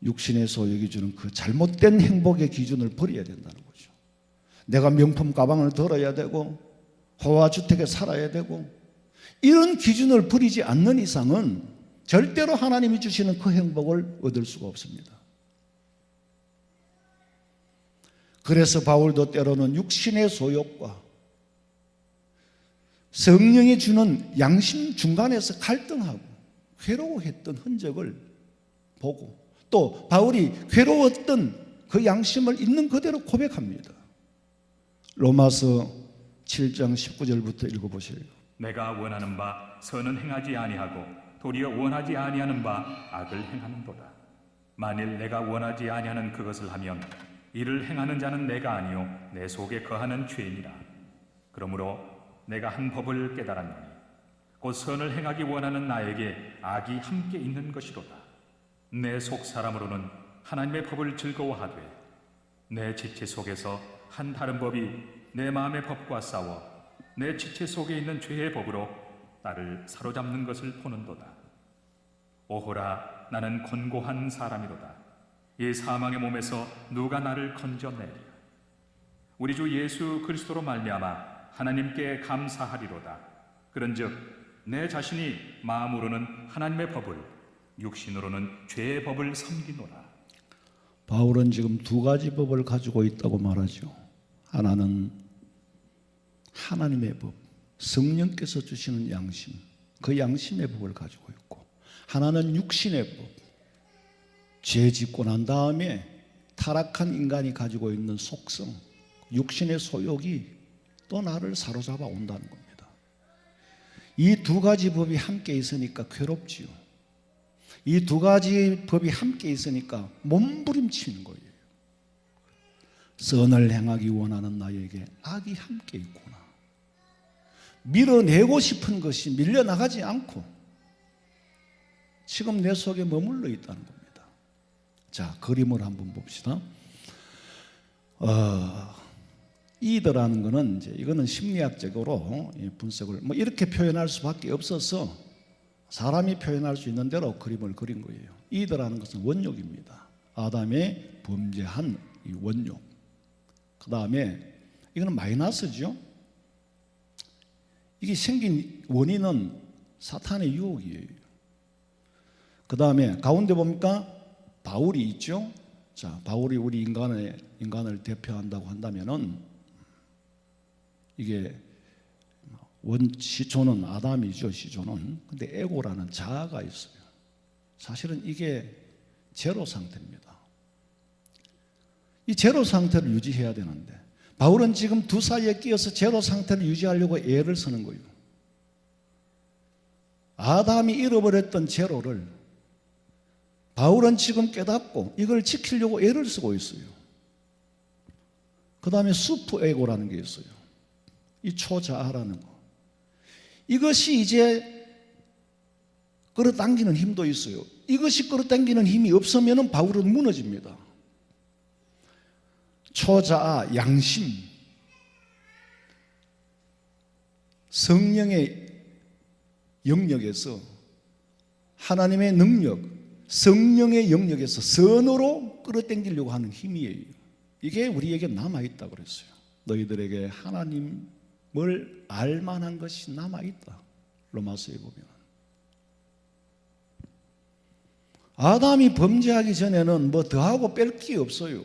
육신의 소욕이 주는 그 잘못된 행복의 기준을 버려야 된다는 거죠. 내가 명품 가방을 들어야 되고 호화주택에 살아야 되고 이런 기준을 버리지 않는 이상은 절대로 하나님이 주시는 그 행복을 얻을 수가 없습니다. 그래서 바울도 때로는 육신의 소욕과 성령이 주는 양심 중간에서 갈등하고 괴로워했던 흔적을 보고 또 바울이 괴로웠던 그 양심을 있는 그대로 고백합니다. 로마서 7장 19절부터 읽어보세요. 내가 원하는 바 선은 행하지 아니하고 도리어 원하지 아니하는 바 악을 행하는도다. 만일 내가 원하지 아니하는 그것을 하면 이를 행하는 자는 내가 아니요 내 속에 거하는 죄이니라. 그러므로 내가 한 법을 깨달았노니 곧 선을 행하기 원하는 나에게 악이 함께 있는 것이로다. 내 속 사람으로는 하나님의 법을 즐거워하되 내 지체 속에서 한 다른 법이 내 마음의 법과 싸워 내 지체 속에 있는 죄의 법으로 나를 사로잡는 것을 보는도다. 오호라, 나는 곤고한 사람이로다. 이 사망의 몸에서 누가 나를 건져내리라. 우리 주 예수 그리스도로 말미암아 하나님께 감사하리로다. 그런즉 내 자신이 마음으로는 하나님의 법을, 육신으로는 죄의 법을 섬기노라. 바울은 지금 두 가지 법을 가지고 있다고 말하죠. 하나는 하나님의 법, 성령께서 주시는 양심, 그 양심의 법을 가지고 있고, 하나는 육신의 법, 죄 짓고 난 다음에 타락한 인간이 가지고 있는 속성, 육신의 소욕이 또 나를 사로잡아 온다는 겁니다. 이 두 가지 법이 함께 있으니까 괴롭지요. 이 두 가지 법이 함께 있으니까 몸부림치는 거예요. 선을 행하기 원하는 나에게 악이 함께 있구나. 밀어내고 싶은 것이 밀려나가지 않고 지금 내 속에 머물러 있다는 겁니다. 자, 그림을 한번 봅시다. 이더라는 거는 이거는 심리학적으로 분석을 이렇게 표현할 수밖에 없어서 사람이 표현할 수 있는 대로 그림을 그린 거예요. 이더라는 것은 원욕입니다. 아담의 범죄한 이 원욕. 그 다음에 이거는 마이너스죠. 이게 생긴 원인은 사탄의 유혹이에요. 그 다음에 가운데 보니까 바울이 있죠. 자, 바울이 우리 인간을 대표한다고 한다면은 이게 시초는 아담이죠. 시초는. 근데 에고라는 자아가 있어요. 사실은 이게 제로 상태입니다. 이 제로 상태를 유지해야 되는데 바울은 지금 두 사이에 끼어서 제로 상태를 유지하려고 애를 쓰는 거예요. 아담이 잃어버렸던 제로를 바울은 지금 깨닫고 이걸 지키려고 애를 쓰고 있어요. 그 다음에 슈퍼 에고라는 게 있어요. 이 초자아라는 거. 이것이 이제 끌어당기는 힘도 있어요. 이것이 끌어당기는 힘이 없으면 바울은 무너집니다. 초자아, 양심, 성령의 영역에서 하나님의 능력, 성령의 영역에서 선으로 끌어당기려고 하는 힘이에요. 이게 우리에게 남아있다고 그랬어요. 너희들에게 하나님을 알만한 것이 남아있다. 로마서에 보면 아담이 범죄하기 전에는 뭐 더하고 뺄 게 없어요.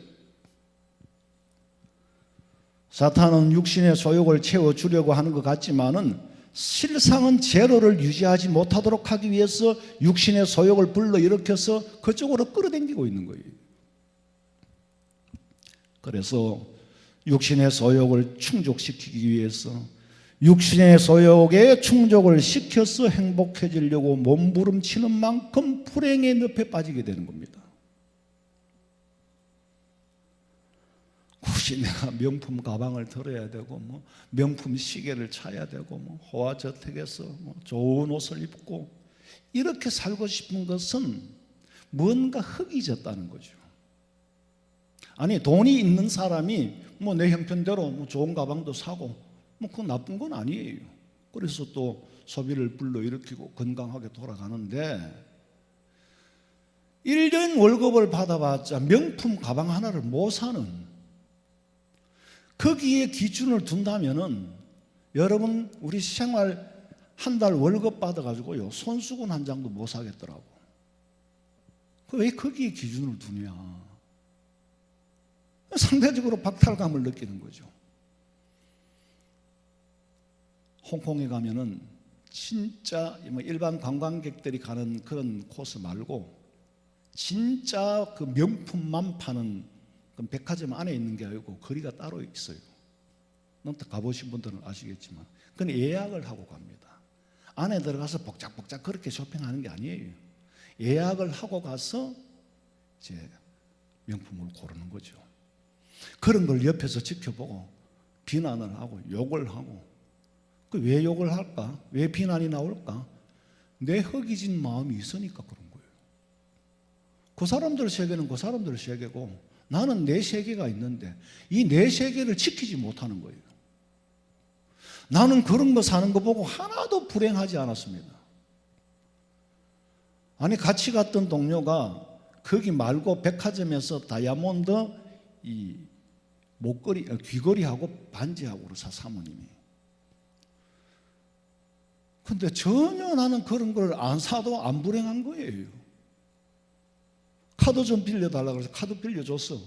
사탄은 육신의 소욕을 채워주려고 하는 것 같지만은 실상은 제로를 유지하지 못하도록 하기 위해서 육신의 소욕을 불러일으켜서 그쪽으로 끌어당기고 있는 거예요. 그래서 육신의 소욕을 충족시키기 위해서 육신의 소욕에 충족을 시켜서 행복해지려고 몸부림치는 만큼 불행의 늪에 빠지게 되는 겁니다. 굳이 내가 명품 가방을 들어야 되고 명품 시계를 차야 되고 호화저택에서 좋은 옷을 입고 이렇게 살고 싶은 것은 뭔가 흙이 졌다는 거죠. 아니 돈이 있는 사람이 내 형편대로 좋은 가방도 사고 그건 나쁜 건 아니에요. 그래서 또 소비를 불러일으키고 건강하게 돌아가는데 1년 월급을 받아봤자 명품 가방 하나를 못 사는 거기에 기준을 둔다면은 여러분 우리 생활 한 달 월급 받아가지고요 손수건 한 장도 못 사겠더라고. 왜 거기에 기준을 두냐? 상대적으로 박탈감을 느끼는 거죠. 홍콩에 가면은 진짜 일반 관광객들이 가는 그런 코스 말고 진짜 그 명품만 파는 백화점 안에 있는 게 아니고 거리가 따로 있어요. 가보신 분들은 아시겠지만 그건 예약을 하고 갑니다. 안에 들어가서 복작복작 그렇게 쇼핑하는 게 아니에요. 예약을 하고 가서 이제 명품을 고르는 거죠. 그런 걸 옆에서 지켜보고 비난을 하고 욕을 하고 왜 욕을 할까? 왜 비난이 나올까? 내 허기진 마음이 있으니까 그런 거예요. 그 사람들 세계는 그 사람들 세계고 나는 내 세계가 있는데 이 내 세계를 지키지 못하는 거예요. 나는 그런 거 사는 거 보고 하나도 불행하지 않았습니다. 아니 같이 갔던 동료가 거기 말고 백화점에서 다이아몬드 이 목걸이, 귀걸이하고 반지하고 그러사 사모님이. 근데 전혀 나는 그런 걸 안 사도 안 불행한 거예요. 카드 좀 빌려달라고 해서 카드 빌려줬어.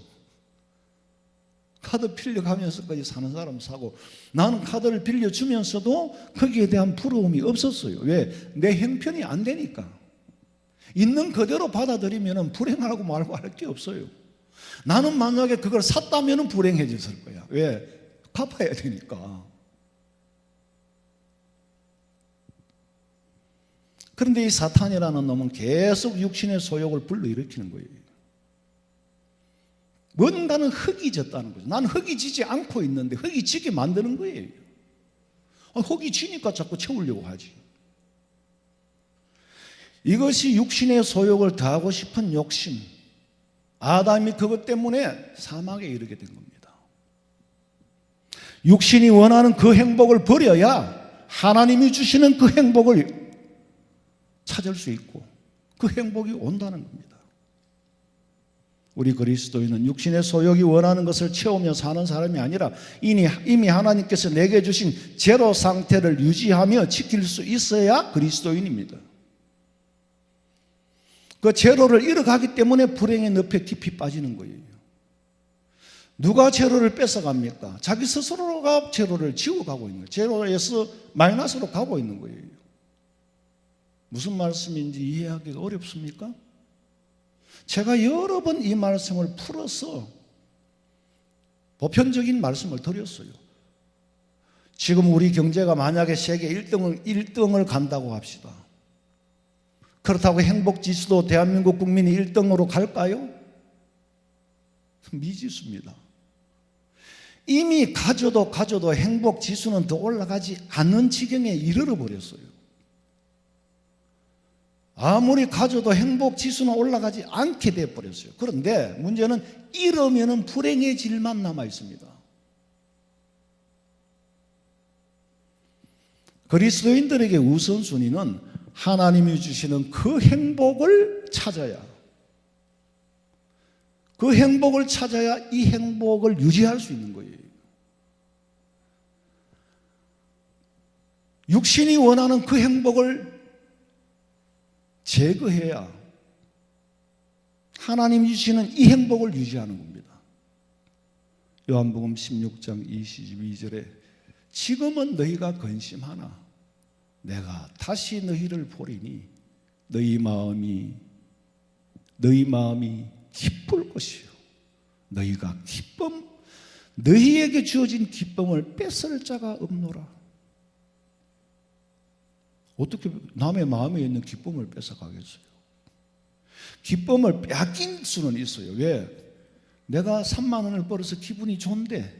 카드 빌려가면서까지 사는 사람 사고, 나는 카드를 빌려주면서도 거기에 대한 부러움이 없었어요. 왜? 내 형편이 안 되니까. 있는 그대로 받아들이면 불행하고 말고 할 게 없어요. 나는 만약에 그걸 샀다면 불행해졌을 거야. 왜? 갚아야 되니까. 그런데 이 사탄이라는 놈은 계속 육신의 소욕을 불러일으키는 거예요. 뭔가는 흙이 졌다는 거죠. 나는 흙이 지지 않고 있는데 흙이 지게 만드는 거예요. 흙이 지니까 자꾸 채우려고 하지. 이것이 육신의 소욕을 더하고 싶은 욕심. 아담이 그것 때문에 사막에 이르게 된 겁니다. 육신이 원하는 그 행복을 버려야 하나님이 주시는 그 행복을 찾을 수 있고 그 행복이 온다는 겁니다. 우리 그리스도인은 육신의 소욕이 원하는 것을 채우며 사는 사람이 아니라 이미 하나님께서 내게 주신 제로 상태를 유지하며 지킬 수 있어야 그리스도인입니다. 그 제로를 잃어가기 때문에 불행의 늪에 깊이 빠지는 거예요. 누가 제로를 뺏어갑니까? 자기 스스로가 제로를 지워가고 있는 거예요. 제로에서 마이너스로 가고 있는 거예요. 무슨 말씀인지 이해하기가 어렵습니까? 제가 여러 번 이 말씀을 풀어서 보편적인 말씀을 드렸어요. 지금 우리 경제가 만약에 세계 1등을 간다고 합시다. 그렇다고 행복지수도 대한민국 국민이 1등으로 갈까요? 미지수입니다. 이미 가져도 행복지수는 더 올라가지 않는 지경에 이르러 버렸어요. 아무리 가져도 행복지수는 올라가지 않게 되어버렸어요. 그런데 문제는 이러면 불행의 질만 남아 있습니다. 그리스도인들에게 우선순위는 하나님이 주시는 그 행복을 찾아야, 그 행복을 찾아야 이 행복을 유지할 수 있는 거예요. 육신이 원하는 그 행복을 제거해야 하나님이 주시는 이 행복을 유지하는 겁니다. 요한복음 16장 22절에 지금은 너희가 근심하나 내가 다시 너희를 보리니 너희 마음이 기쁠 것이요 너희에게 주어진 기쁨을 뺏을 자가 없노라. 어떻게 남의 마음에 있는 기쁨을 뺏어가겠어요? 기쁨을 빼앗길 수는 있어요. 왜? 내가 3만 원을 벌어서 기분이 좋은데,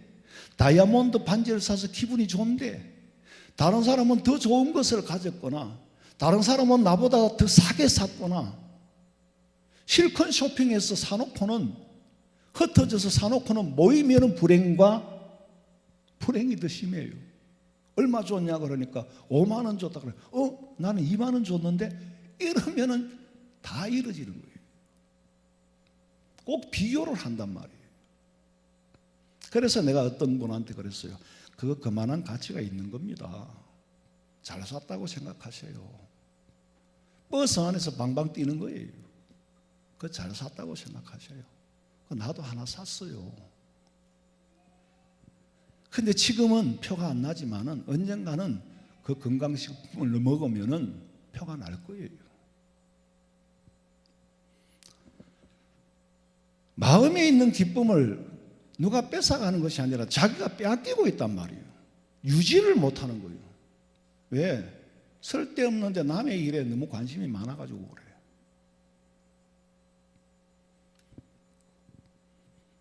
다이아몬드 반지를 사서 기분이 좋은데, 다른 사람은 더 좋은 것을 가졌거나 다른 사람은 나보다 더 싸게 샀거나 실컷 쇼핑해서 사놓고는, 흩어져서 사놓고는 모이면 불행이 더 심해요. 얼마 줬냐 그러니까 5만 원 줬다 그래. 나는 2만 원 줬는데, 이러면은 다 이루어지는 거예요. 꼭 비교를 한단 말이에요. 그래서 내가 어떤 분한테 그랬어요. 그거 그만한 가치가 있는 겁니다. 잘 샀다고 생각하세요. 버스 안에서 방방 뛰는 거예요. 그거 잘 샀다고 생각하세요. 나도 하나 샀어요. 근데 지금은 표가 안 나지만은 언젠가는 그 건강식품을 먹으면은 표가 날 거예요. 마음에 있는 기쁨을 누가 뺏어가는 것이 아니라 자기가 빼앗기고 있단 말이에요. 유지를 못하는 거예요. 왜? 쓸데없는데 남의 일에 너무 관심이 많아가지고 그래요.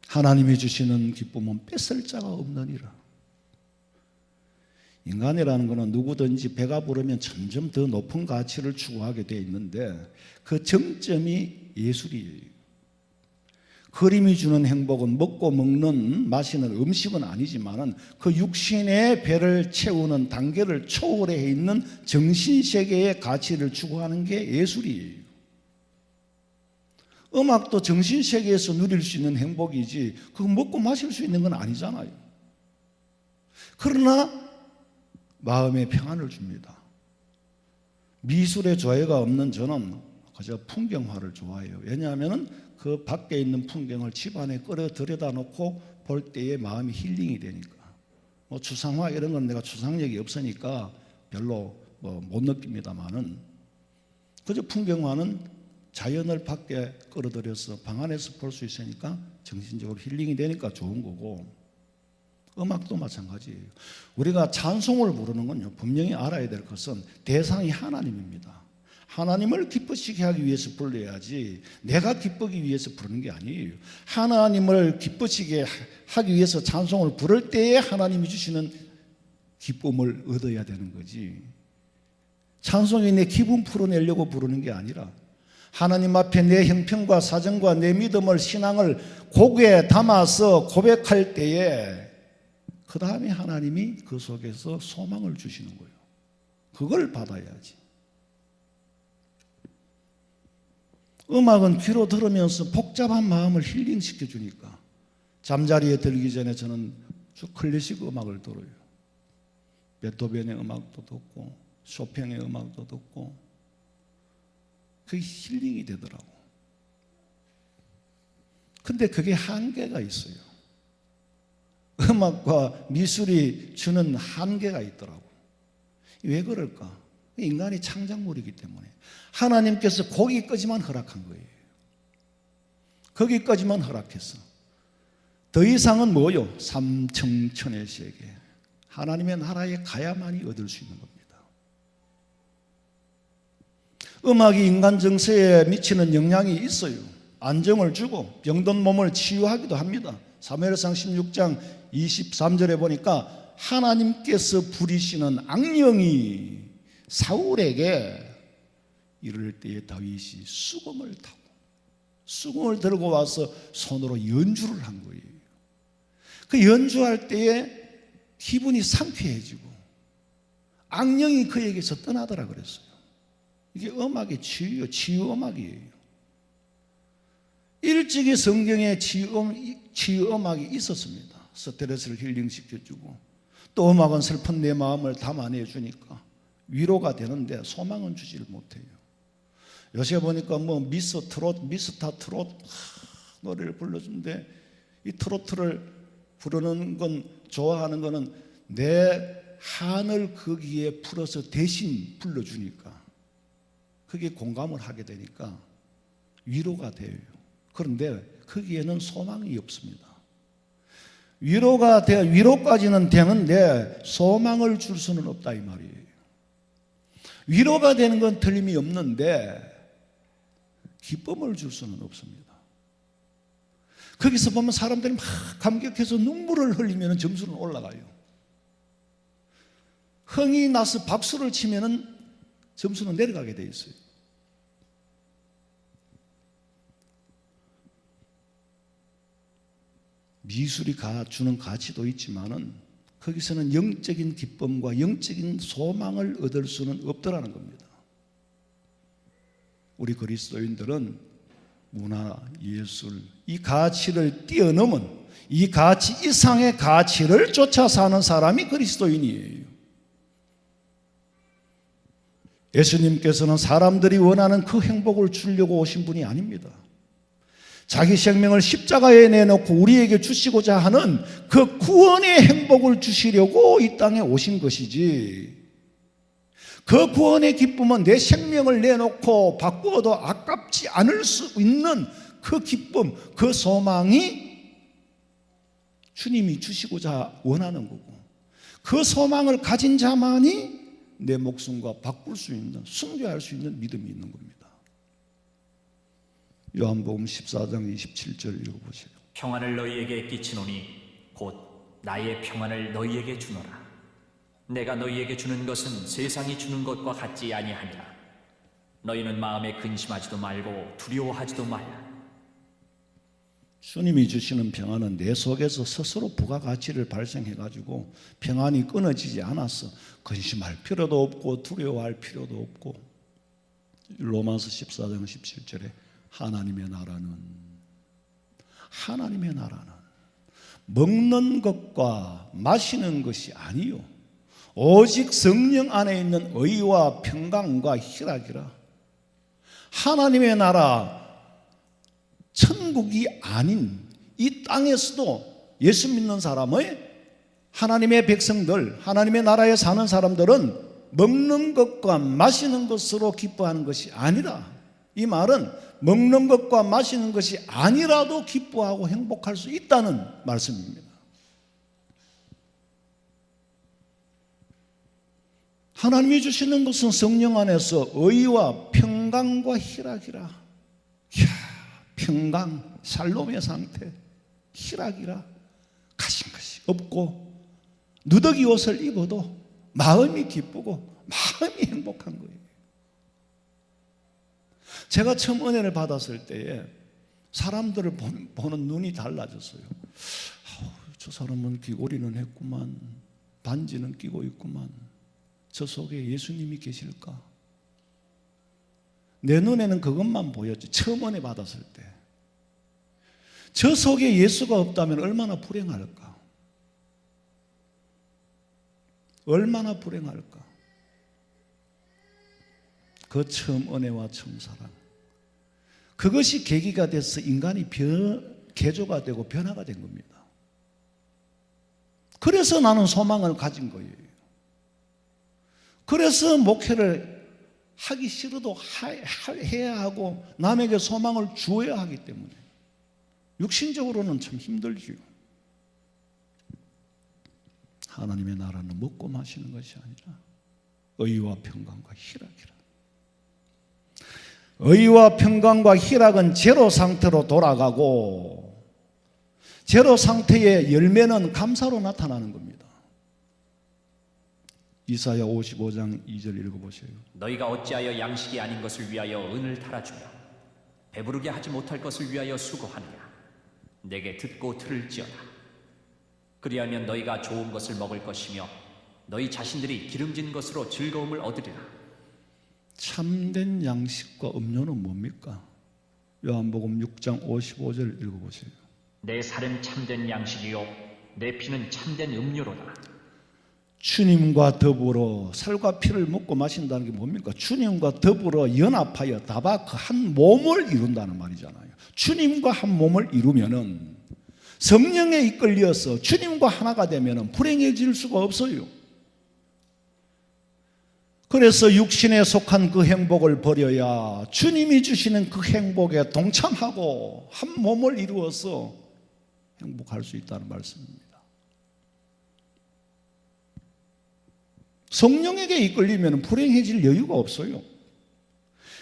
하나님이 주시는 기쁨은 뺏을 자가 없느니라. 인간이라는 것은 누구든지 배가 부르면 점점 더 높은 가치를 추구하게 되어 있는데 그 정점이 예술이에요. 그림이 주는 행복은 먹고 먹는 마시는 음식은 아니지만 그 육신의 배를 채우는 단계를 초월해 있는 정신세계의 가치를 추구하는 게 예술이에요. 음악도 정신세계에서 누릴 수 있는 행복이지 그거 먹고 마실 수 있는 건 아니잖아요. 그러나 마음의 평안을 줍니다. 미술에 조예가 없는 저는 그저 풍경화를 좋아해요. 왜냐하면 그 밖에 있는 풍경을 집 안에 들여다 놓고 볼 때에 마음이 힐링이 되니까. 뭐 추상화 이런 건 내가 추상력이 없으니까 별로 못 느낍니다만은, 그저 풍경화는 자연을 밖에 끌어들여서 방 안에서 볼 수 있으니까 정신적으로 힐링이 되니까 좋은 거고, 음악도 마찬가지예요. 우리가 찬송을 부르는 건요, 분명히 알아야 될 것은 대상이 하나님입니다. 하나님을 기쁘시게 하기 위해서 불러야지 내가 기쁘기 위해서 부르는 게 아니에요. 하나님을 기쁘시게 하기 위해서 찬송을 부를 때에 하나님이 주시는 기쁨을 얻어야 되는 거지, 찬송이 내 기분 풀어내려고 부르는 게 아니라 하나님 앞에 내 형편과 사정과 내 믿음을, 신앙을 고개에 담아서 고백할 때에 그 다음에 하나님이 그 속에서 소망을 주시는 거예요. 그걸 받아야지. 음악은 귀로 들으면서 복잡한 마음을 힐링시켜 주니까 잠자리에 들기 전에 저는 쭉 클래식 음악을 들어요. 베토벤의 음악도 듣고 쇼팽의 음악도 듣고, 그게 힐링이 되더라고. 근데 그게 한계가 있어요. 음악과 미술이 주는 한계가 있더라고. 왜 그럴까? 인간이 창작물이기 때문에. 하나님께서 거기까지만 허락한 거예요. 거기까지만 허락했어. 더 이상은 뭐요? 삼청천의 세계, 하나님의 나라에 가야만이 얻을 수 있는 겁니다. 음악이 인간 정서에 미치는 영향이 있어요. 안정을 주고 병든 몸을 치유하기도 합니다. 사무엘상 16장 23절에 보니까 하나님께서 부리시는 악령이 사울에게 이럴 때에 다윗이 수금을 타고 수금을 들고 와서 손으로 연주를 한 거예요. 그 연주할 때에 기분이 상쾌해지고 악령이 그에게서 떠나더라 그랬어요. 이게 음악의 치유예요. 치유 음악이에요. 일찍이 성경에 치유 음악이 있었습니다. 스트레스를 힐링시켜주고, 또 음악은 슬픈 내 마음을 담아내주니까 위로가 되는데 소망은 주지를 못해요. 요새 보니까 뭐 미스터 트롯 노래를 불러주는데, 이 트로트를 부르는 건, 좋아하는 거는 내 한을 거기에 풀어서 대신 불러주니까 그게 공감을 하게 되니까 위로가 돼요. 그런데 거기에는 소망이 없습니다. 위로까지는 되는데 소망을 줄 수는 없다 이 말이에요. 위로가 되는 건 틀림이 없는데 기쁨을 줄 수는 없습니다. 거기서 보면 사람들이 막 감격해서 눈물을 흘리면 점수는 올라가요. 흥이 나서 박수를 치면 점수는 내려가게 돼 있어요. 미술이 주는 가치도 있지만은 거기서는 영적인 기쁨과 영적인 소망을 얻을 수는 없더라는 겁니다. 우리 그리스도인들은 문화, 예술, 이 가치를 뛰어넘은, 이 가치 이상의 가치를 쫓아 사는 사람이 그리스도인이에요. 예수님께서는 사람들이 원하는 그 행복을 주려고 오신 분이 아닙니다. 자기 생명을 십자가에 내놓고 우리에게 주시고자 하는 그 구원의 행복을 주시려고 이 땅에 오신 것이지, 그 구원의 기쁨은 내 생명을 내놓고 바꾸어도 아깝지 않을 수 있는 그 기쁨, 그 소망이 주님이 주시고자 원하는 거고, 그 소망을 가진 자만이 내 목숨과 바꿀 수 있는, 숭배할 수 있는 믿음이 있는 겁니다. 요한복음 14장 27절 읽어보세요. 평안을 너희에게 끼치노니 곧 나의 평안을 너희에게 주노라. 내가 너희에게 주는 것은 세상이 주는 것과 같지 아니하니라. 너희는 마음에 근심하지도 말고 두려워하지도 말라. 주님이 주시는 평안은 내 속에서 스스로 부가가치를 발생해가지고 평안이 끊어지지 않아서 근심할 필요도 없고 두려워할 필요도 없고, 로마서 14장 17절에 하나님의 나라는 먹는 것과 마시는 것이 아니요 오직 성령 안에 있는 의와 평강과 희락이라. 하나님의 나라, 천국이 아닌 이 땅에서도 예수 믿는 사람의 하나님의 백성들, 하나님의 나라에 사는 사람들은 먹는 것과 마시는 것으로 기뻐하는 것이 아니라, 이 말은 먹는 것과 마시는 것이 아니라도 기뻐하고 행복할 수 있다는 말씀입니다. 하나님이 주시는 것은 성령 안에서 의와 평강과 희락이라. 이야, 평강, 샬롬의 상태, 희락이라. 가진 것이 없고 누더기 옷을 입어도 마음이 기쁘고 마음이 행복한 거예요. 제가 처음 은혜를 받았을 때에 사람들을 보는 눈이 달라졌어요. 저 사람은 귀걸이는 했구만, 반지는 끼고 있구만, 저 속에 예수님이 계실까? 내 눈에는 그것만 보였지. 처음 은혜 받았을 때 저 속에 예수가 없다면 얼마나 불행할까? 얼마나 불행할까? 그 처음 은혜와 처음 사랑, 그것이 계기가 돼서 인간이 개조가 되고 변화가 된 겁니다. 그래서 나는 소망을 가진 거예요. 그래서 목회를 하기 싫어도 해야 하고 남에게 소망을 주어야 하기 때문에 육신적으로는 참 힘들지요. 하나님의 나라는 먹고 마시는 것이 아니라 의와 평강과 희락이라. 의와 평강과 희락은 제로 상태로 돌아가고, 제로 상태의 열매는 감사로 나타나는 겁니다. 이사야 55장 2절 읽어보세요. 너희가 어찌하여 양식이 아닌 것을 위하여 은을 달아주며 배부르게 하지 못할 것을 위하여 수고하느냐. 내게 듣고 들을지어다. 그리하면 너희가 좋은 것을 먹을 것이며 너희 자신들이 기름진 것으로 즐거움을 얻으리라. 참된 양식과 음료는 뭡니까? 요한복음 6장 55절 읽어보세요. 내 살은 참된 양식이요 내 피는 참된 음료로다. 주님과 더불어 살과 피를 먹고 마신다는 게 뭡니까? 주님과 더불어 연합하여 다바 그 한 몸을 이룬다는 말이잖아요. 주님과 한 몸을 이루면은, 성령에 이끌려서 주님과 하나가 되면은 불행해질 수가 없어요. 그래서 육신에 속한 그 행복을 버려야 주님이 주시는 그 행복에 동참하고 한 몸을 이루어서 행복할 수 있다는 말씀입니다. 성령에게 이끌리면 불행해질 여유가 없어요.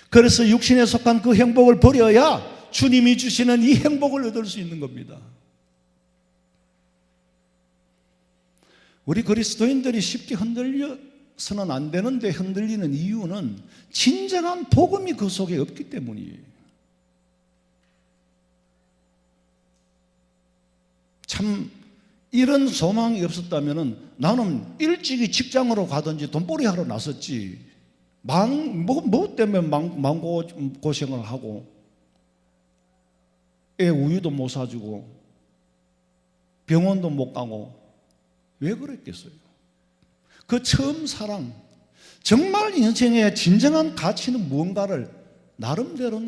그래서 육신에 속한 그 행복을 버려야 주님이 주시는 이 행복을 얻을 수 있는 겁니다. 우리 그리스도인들이 쉽게 흔들려서는 안 되는데 흔들리는 이유는 진정한 복음이 그 속에 없기 때문이에요. 참 이런 소망이 없었다면 나는 일찍이 직장으로 가든지 돈벌이 하러 나섰지, 뭐 때문에 마음고생을 하고 애 우유도 못 사주고 병원도 못 가고 왜 그랬겠어요? 그 처음 사랑, 정말 인생의 진정한 가치는 무언가를 나름대로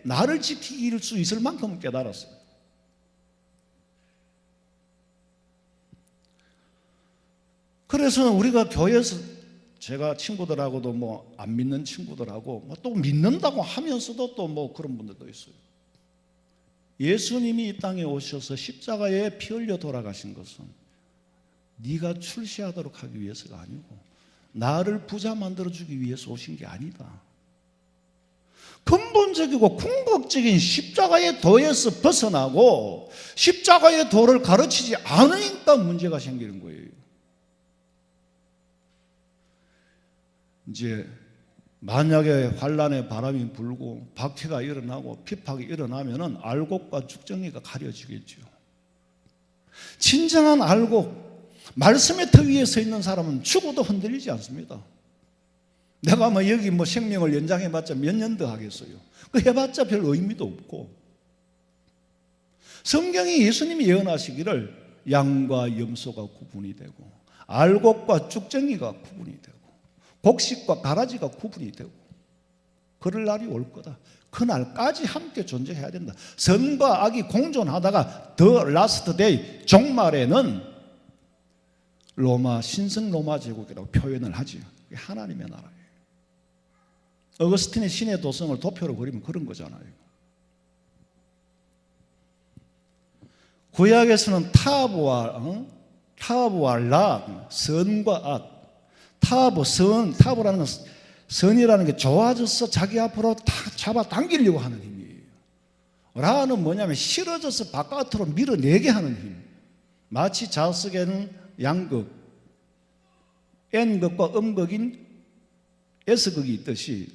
나를 지키길 수 있을 만큼 깨달았어요. 그래서 우리가 교회에서 제가 친구들하고도 뭐 안 믿는 친구들하고 또 믿는다고 하면서도 또 뭐 그런 분들도 있어요. 예수님이 이 땅에 오셔서 십자가에 피 흘려 돌아가신 것은 네가 출세하도록 하기 위해서가 아니고 나를 부자 만들어주기 위해서 오신 게 아니다. 근본적이고 궁극적인 십자가의 도에서 벗어나고 십자가의 도를 가르치지 않으니까 문제가 생기는 거예요. 이제 만약에 환란의 바람이 불고 박해가 일어나고 핍박이 일어나면은 알곡과 죽정이가 가려지겠죠. 진정한 알곡, 말씀의 터 위에 서 있는 사람은 죽어도 흔들리지 않습니다. 내가 뭐 여기 뭐 생명을 연장해봤자 몇 년 더 하겠어요. 그 해봤자 별 의미도 없고, 성경이 예수님이 예언하시기를 양과 염소가 구분이 되고 알곡과 쭉정이가 구분이 되고 곡식과 가라지가 구분이 되고 그럴 날이 올 거다. 그날까지 함께 존재해야 된다. 선과 악이 공존하다가 The Last Day, 종말에는 신성 로마 제국이라고 표현을 하지요. 그게 하나님의 나라예요. 어거스틴의 신의 도성을 도표로 그리면 그런 거잖아요. 구약에서는 타브와 라, 선과 악, 타브라는 건 선이라는 게 좋아져서 자기 앞으로 다 잡아당기려고 하는 힘이에요. 라는 뭐냐면 싫어져서 바깥으로 밀어내게 하는 힘. 마치 자석에는 양극, N극과 음극인 S극이 있듯이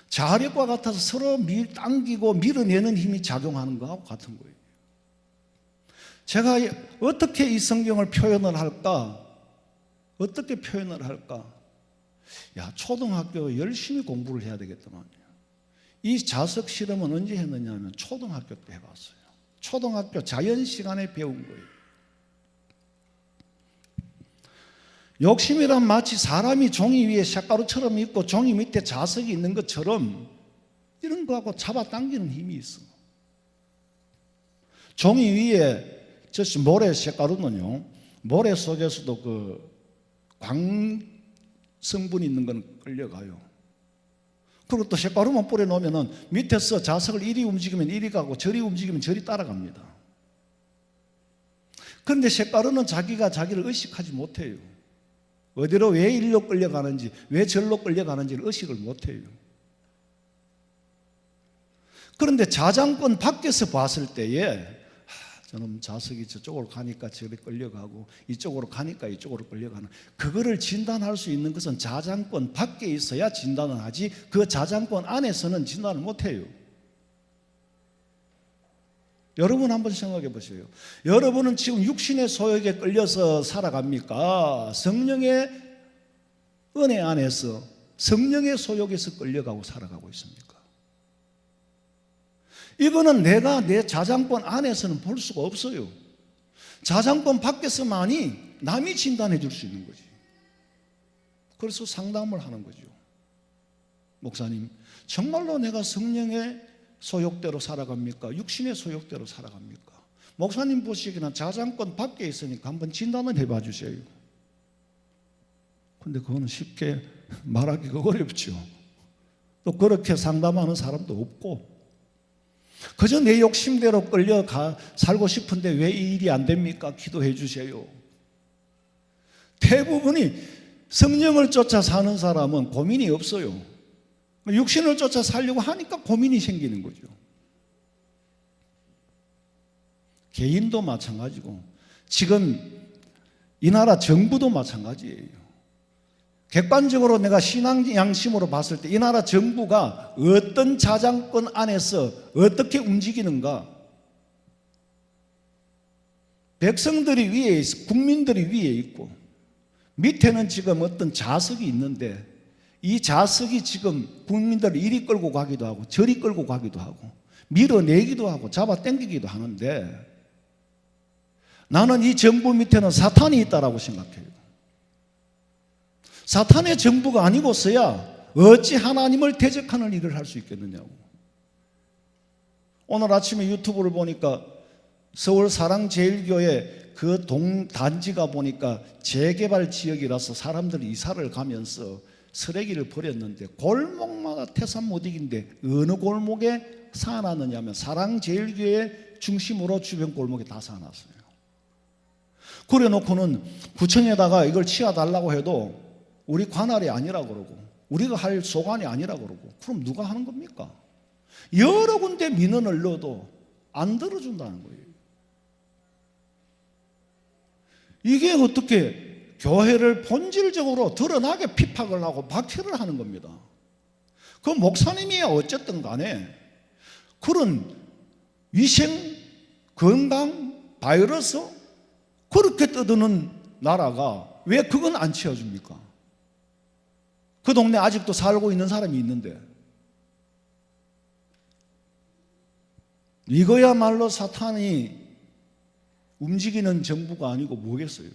자력과 같아서 서로 당기고 밀어내는 힘이 작용하는 것하고 같은 거예요. 제가 어떻게 이 성경을 표현을 할까? 어떻게 표현을 할까? 초등학교 열심히 공부를 해야 되겠더만요. 이 자석 실험은 언제 했느냐 하면 초등학교 때 해봤어요. 초등학교 자연 시간에 배운 거예요. 욕심이란 마치 사람이 종이 위에 샷가루처럼 있고 종이 밑에 자석이 있는 것처럼 이런 거하고 잡아당기는 힘이 있어. 종이 위에 모래 샷가루는요, 모래 속에서도 그 광성분이 있는 건 끌려가요. 그리고 또 샷가루만 뿌려놓으면 밑에서 자석을 이리 움직이면 이리 가고 저리 움직이면 저리 따라갑니다. 그런데 샷가루는 자기가 자기를 의식하지 못해요. 어디로 왜 이리로 끌려가는지, 왜 절로 끌려가는지를 의식을 못해요. 그런데 자장권 밖에서 봤을 때에 저는 자석이 저쪽으로 가니까 저리 끌려가고 이쪽으로 가니까 이쪽으로 끌려가는, 그거를 진단할 수 있는 것은 자장권 밖에 있어야 진단을 하지 그 자장권 안에서는 진단을 못해요. 여러분 한번 생각해 보세요. 여러분은 지금 육신의 소욕에 끌려서 살아갑니까? 성령의 은혜 안에서 성령의 소욕에서 끌려가고 살아가고 있습니까? 이거는 내가 내 자장권 안에서는 볼 수가 없어요. 자장권 밖에서만이 남이 진단해 줄 수 있는 거지. 그래서 상담을 하는 거죠. 목사님, 정말로 내가 성령의 소욕대로 살아갑니까? 육신의 소욕대로 살아갑니까? 목사님 보시기에는 자장권 밖에 있으니까 한번 진단을 해봐 주세요. 근데 그거는 쉽게 말하기가 어렵죠. 또 그렇게 상담하는 사람도 없고, 그저 내 욕심대로 끌려가 살고 싶은데 왜 이 일이 안 됩니까? 기도해 주세요. 대부분이 성령을 쫓아 사는 사람은 고민이 없어요. 육신을 쫓아 살려고 하니까 고민이 생기는 거죠. 개인도 마찬가지고 지금 이 나라 정부도 마찬가지예요. 객관적으로 내가 신앙 양심으로 봤을 때 이 나라 정부가 어떤 자장권 안에서 어떻게 움직이는가, 백성들이 위에 있고 국민들이 위에 있고 밑에는 지금 어떤 자석이 있는데 이 자석이 지금 국민들을 이리 끌고 가기도 하고 저리 끌고 가기도 하고 밀어내기도 하고 잡아당기기도 하는데, 나는 이 정부 밑에는 사탄이 있다라고 생각해요. 사탄의 정부가 아니고서야 어찌 하나님을 대적하는 일을 할 수 있겠느냐고. 오늘 아침에 유튜브를 보니까 서울 사랑제일교회 그 단지가 보니까 재개발 지역이라서 사람들이 이사를 가면서 쓰레기를 버렸는데 골목마다 태산 못 이긴데 어느 골목에 쌓아놨느냐면 사랑제일교회 중심으로 주변 골목에 다 쌓아놨어요. 그래 놓고는 구청에다가 이걸 치워달라고 해도 우리 관할이 아니라고 그러고 우리가 할 소관이 아니라고 그러고, 그럼 누가 하는 겁니까? 여러 군데 민원을 넣어도 안 들어준다는 거예요. 이게 어떻게 교회를 본질적으로 드러나게 핍박을 하고 박해를 하는 겁니다. 그 목사님이야 어쨌든 간에 그런 위생, 건강, 바이러스 그렇게 떠드는 나라가 왜 그건 안 치워줍니까? 그 동네 아직도 살고 있는 사람이 있는데, 이거야말로 사탄이 움직이는 정부가 아니고 뭐겠어요?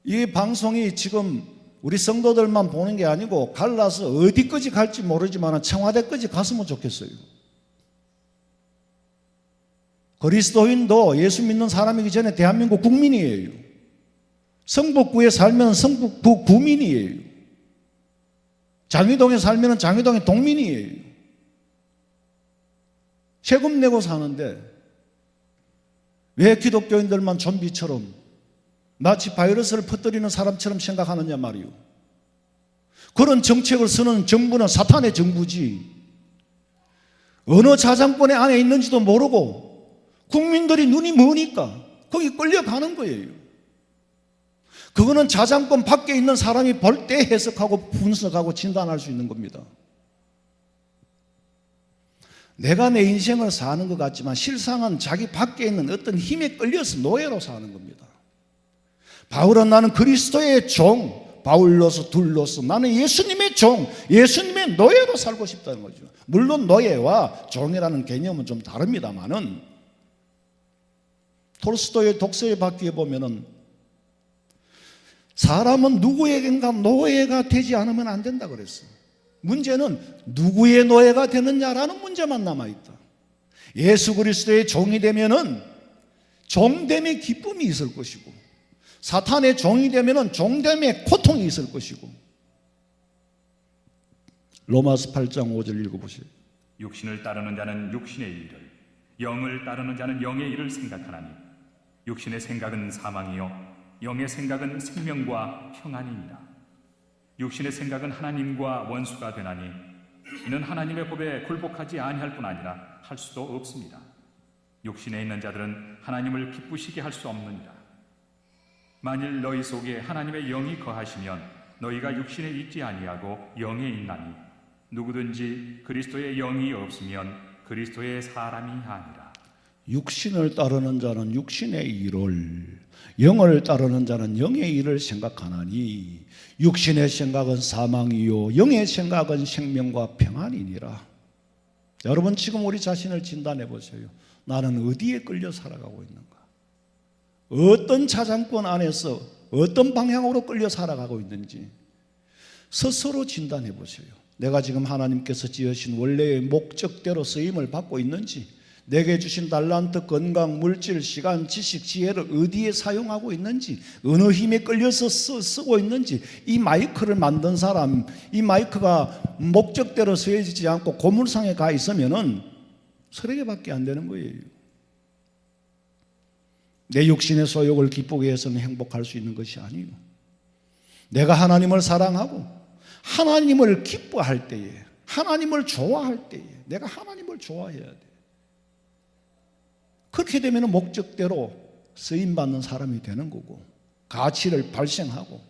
이 방송이 지금 우리 성도들만 보는 게 아니고 갈라서 어디까지 갈지 모르지만 청와대까지 갔으면 좋겠어요. 그리스도인도 예수 믿는 사람이기 전에 대한민국 국민이에요. 성북구에 살면 성북구 구민이에요. 장위동에 살면 장위동의 동민이에요. 세금 내고 사는데 왜 기독교인들만 좀비처럼 마치 바이러스를 퍼뜨리는 사람처럼 생각하느냐 말이요. 그런 정책을 쓰는 정부는 사탄의 정부지. 어느 자장권에 안에 있는지도 모르고 국민들이 눈이 머니까 거기 끌려가는 거예요. 그거는 자장권 밖에 있는 사람이 볼 때 해석하고 분석하고 진단할 수 있는 겁니다. 내가 내 인생을 사는 것 같지만 실상은 자기 밖에 있는 어떤 힘에 끌려서 노예로 사는 겁니다. 바울은 나는 그리스도의 종, 바울로서 둘로서 나는 예수님의 종, 예수님의 노예로 살고 싶다는 거죠. 물론 노예와 종이라는 개념은 좀 다릅니다만은 톨스토이의 독서의 바퀴에 보면은 사람은 누구에겐가 노예가 되지 않으면 안 된다 그랬어요. 문제는 누구의 노예가 되느냐라는 문제만 남아있다. 예수 그리스도의 종이 되면은 종됨의 기쁨이 있을 것이고 사탄의 종이 되면은 종됨의 고통이 있을 것이고. 로마서 8장 5절 읽어보세요. 육신을 따르는 자는 육신의 일을, 영을 따르는 자는 영의 일을 생각하나니 육신의 생각은 사망이요 영의 생각은 생명과 평안이니라. 육신의 생각은 하나님과 원수가 되나니 이는 하나님의 법에 굴복하지 아니할 뿐 아니라 할 수도 없습니다. 육신에 있는 자들은 하나님을 기쁘시게 할 수 없느니라. 만일 너희 속에 하나님의 영이 거하시면 너희가 육신에 있지 아니하고 영에 있나니 누구든지 그리스도의 영이 없으면 그리스도의 사람이 아니라. 육신을 따르는 자는 육신의 일을, 영을 따르는 자는 영의 일을 생각하나니 육신의 생각은 사망이요 영의 생각은 생명과 평안이니라. 여러분 지금 우리 자신을 진단해 보세요. 나는 어디에 끌려 살아가고 있는가? 어떤 자장권 안에서 어떤 방향으로 끌려 살아가고 있는지 스스로 진단해 보세요. 내가 지금 하나님께서 지으신 원래의 목적대로 쓰임을 받고 있는지, 내게 주신 달란트, 건강, 물질, 시간, 지식, 지혜를 어디에 사용하고 있는지, 어느 힘에 끌려서 쓰고 있는지, 이 마이크를 만든 사람, 이 마이크가 목적대로 쓰여지지 않고 고물상에 가 있으면은 서력에밖에 안 되는 거예요. 내 육신의 소욕을 기쁘게 해서는 행복할 수 있는 것이 아니에요. 내가 하나님을 사랑하고 하나님을 기뻐할 때에, 하나님을 좋아할 때에 내가 하나님을 좋아해야 돼. 그렇게 되면 목적대로 쓰임받는 사람이 되는 거고, 가치를 발생하고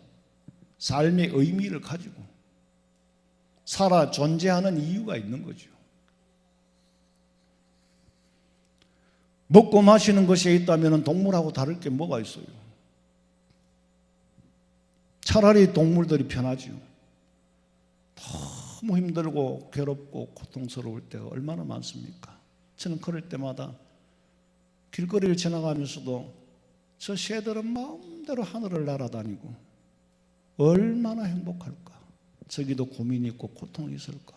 삶의 의미를 가지고 살아 존재하는 이유가 있는 거죠. 먹고 마시는 것에 있다면 동물하고 다를 게 뭐가 있어요? 차라리 동물들이 편하죠. 너무 힘들고 괴롭고 고통스러울 때가 얼마나 많습니까? 저는 그럴 때마다 길거리를 지나가면서도 저 새들은 마음대로 하늘을 날아다니고 얼마나 행복할까? 저기도 고민이 있고 고통이 있을까?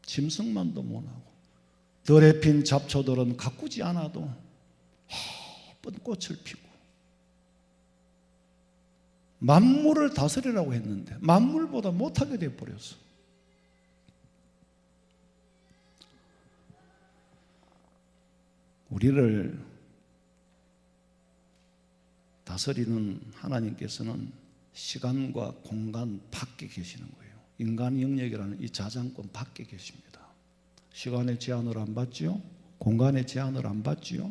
짐승만도 못하고 들에 핀 잡초들은 가꾸지 않아도 예쁜 꽃을 피고, 만물을 다스리라고 했는데 만물보다 못하게 되어버렸어. 우리를 다스리는 하나님께서는 시간과 공간 밖에 계시는 거예요. 인간 영역이라는 이 자장권 밖에 계십니다. 시간의 제한을 안 받지요? 공간의 제한을 안 받지요?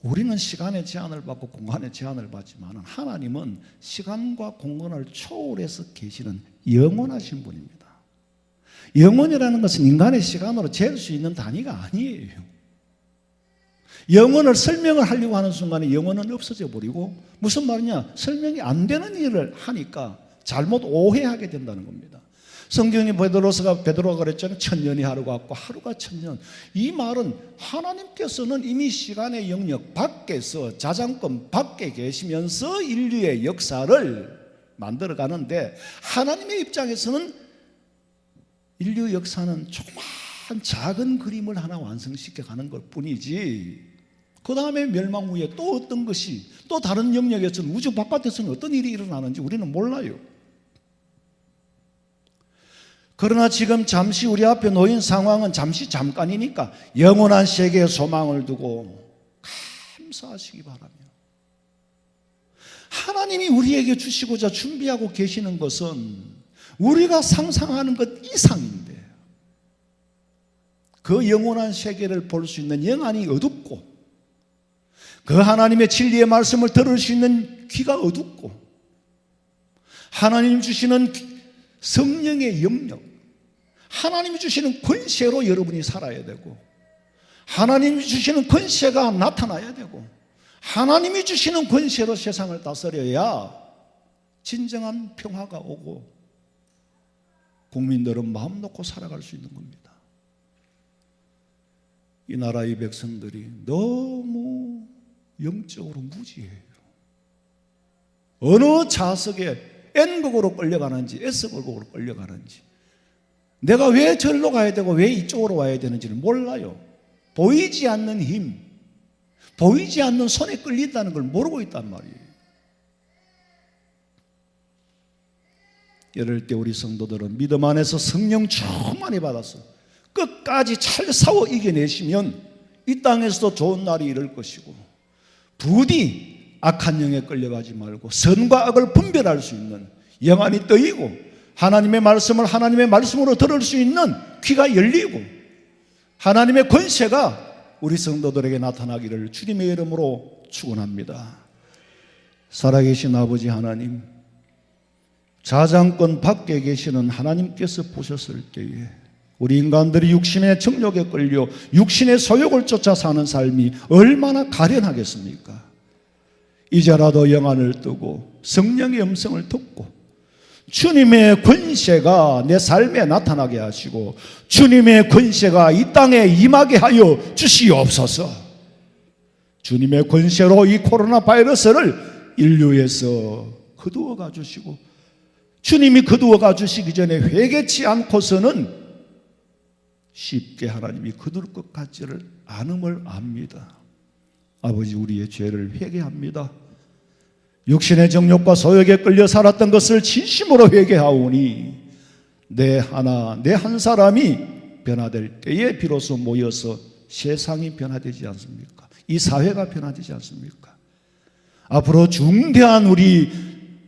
우리는 시간의 제한을 받고 공간의 제한을 받지만 하나님은 시간과 공간을 초월해서 계시는 영원하신 분입니다. 영원이라는 것은 인간의 시간으로 잴 수 있는 단위가 아니에요. 영원을 설명을 하려고 하는 순간에 영원은 없어져 버리고, 무슨 말이냐? 설명이 안 되는 일을 하니까 잘못 오해하게 된다는 겁니다. 성경이 베드로가 그랬잖아요. 천년이 하루 같고 하루가 천년. 이 말은 하나님께서는 이미 시간의 영역 밖에서, 자장권 밖에 계시면서 인류의 역사를 만들어 가는데, 하나님의 입장에서는 인류 역사는 조그만 작은 그림을 하나 완성시켜 가는 것 뿐이지, 그 다음에 멸망 후에 또 어떤 것이, 또 다른 영역에서는, 우주 바깥에서는 어떤 일이 일어나는지 우리는 몰라요. 그러나 지금 잠시 우리 앞에 놓인 상황은 잠깐이니까 영원한 세계에 소망을 두고 감사하시기 바라며, 하나님이 우리에게 주시고자 준비하고 계시는 것은 우리가 상상하는 것 이상인데, 그 영원한 세계를 볼 수 있는 영안이 어둡고, 그 하나님의 진리의 말씀을 들을 수 있는 귀가 어둡고, 하나님 주시는 성령의 영역, 하나님이 주시는 권세로 여러분이 살아야 되고, 하나님이 주시는 권세가 나타나야 되고, 하나님이 주시는 권세로 세상을 다스려야 진정한 평화가 오고 국민들은 마음 놓고 살아갈 수 있는 겁니다. 이 나라의 백성들이 너무 영적으로 무지해요. 어느 좌석에 N극으로 끌려가는지 S극으로 끌려가는지, 내가 왜 절로 가야 되고 왜 이쪽으로 와야 되는지를 몰라요. 보이지 않는 힘, 보이지 않는 손에 끌린다는 걸 모르고 있단 말이에요. 이럴 때 우리 성도들은 믿음 안에서 성령 충만히 받아서 끝까지 잘 싸워 이겨내시면 이 땅에서도 좋은 날이 이를 것이고, 부디 악한 영에 끌려가지 말고 선과 악을 분별할 수 있는 영안이 뜨이고, 하나님의 말씀을 하나님의 말씀으로 들을 수 있는 귀가 열리고, 하나님의 권세가 우리 성도들에게 나타나기를 주님의 이름으로 축원합니다. 살아계신 아버지 하나님, 자장권 밖에 계시는 하나님께서 보셨을 때에 우리 인간들이 육신의 정욕에 끌려 육신의 소욕을 쫓아 사는 삶이 얼마나 가련하겠습니까? 이제라도 영안을 뜨고 성령의 음성을 듣고 주님의 권세가 내 삶에 나타나게 하시고 주님의 권세가 이 땅에 임하게 하여 주시옵소서. 주님의 권세로 이 코로나 바이러스를 인류에서 거두어 가주시고, 주님이 거두어 가주시기 전에 회개치 않고서는 쉽게 하나님이 거둘 것 같지를 않음을 압니다. 아버지, 우리의 죄를 회개합니다. 육신의 정욕과 소욕에 끌려 살았던 것을 진심으로 회개하오니 내 한 사람이 변화될 때에 비로소 모여서 세상이 변화되지 않습니까? 이 사회가 변화되지 않습니까? 앞으로 중대한 우리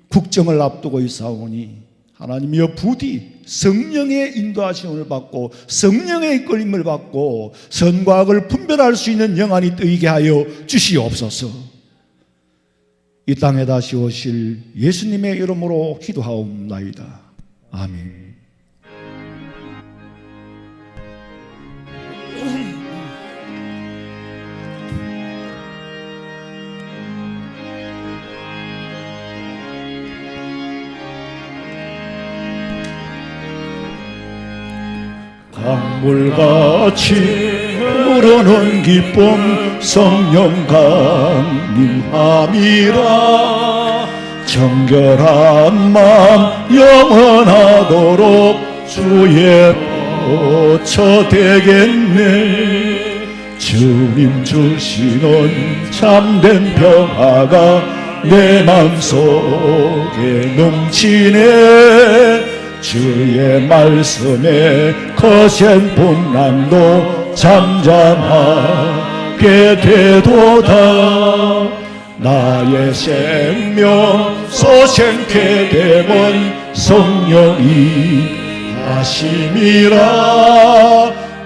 국정을 앞두고 있사오니 하나님이여, 부디 성령의 인도하심을 받고 성령의 이끌림을 받고 선과 악을 분별할 수 있는 영안이 뜨이게 하여 주시옵소서. 이 땅에 다시 오실 예수님의 이름으로 기도하옵나이다. 아멘. 강물같이 흐르는 기쁨 성령 강림함이라. 정결한 마음 영원하도록 주의 보초 되겠네. 주님 주시는 참된 평화가 내 맘속에 넘치네. 주의 말씀에 거센 풍랑도 잠잠하게 되도다. 나의 생명 소생케 되면 성령이 하심이라.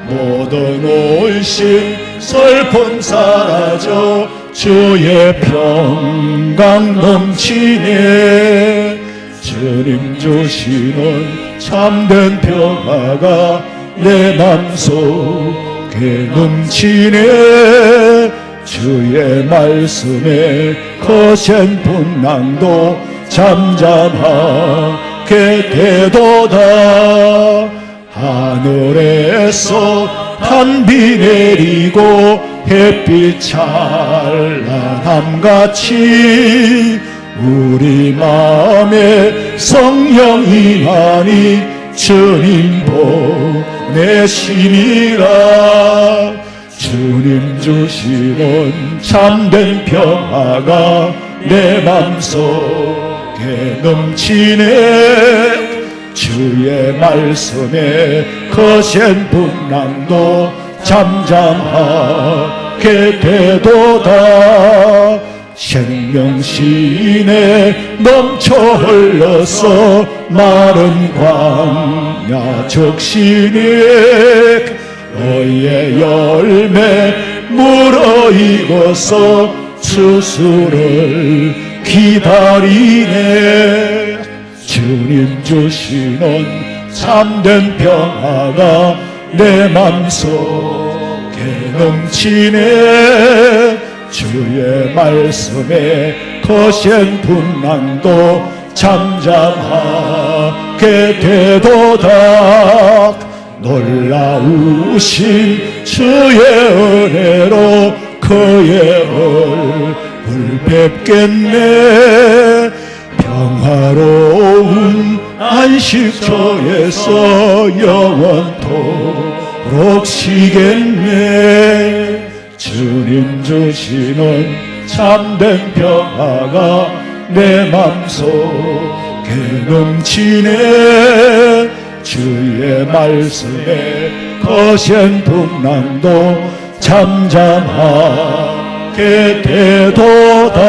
모든 올심 슬픔 사라져 주의 평강 넘치네. 주님 주시는 참된 평화가 내 맘속에 넘치네. 주의 말씀에 거센 풍랑도 잠잠하게 되도다. 하늘에서 단비 내리고 햇빛 찬란함같이 우리 마음에 성령 임하니 주님 보내시니라. 주님 주시는 참된 평화가 내 맘속에 넘치네. 주의 말씀에 거센 풍랑도 잠잠하게 되도다. 생명신에 넘쳐 흘러서 마른 광야 적시네. 너의 열매 물어익어서 추수를 기다리네. 주님 주시는 참된 평화가 내 맘속에 넘치네. 주의 말씀에 거센 풍랑도 잠잠하게 되도다. 놀라우신 주의 은혜로 그의 얼굴 뵙겠네. 평화로운 안식처에서 영원토록 쉬겠네. 주님 주시는 참된 평화가 내 맘속에 넘치네. 주의 말씀에 거센 풍랑도 잠잠하게 되도다.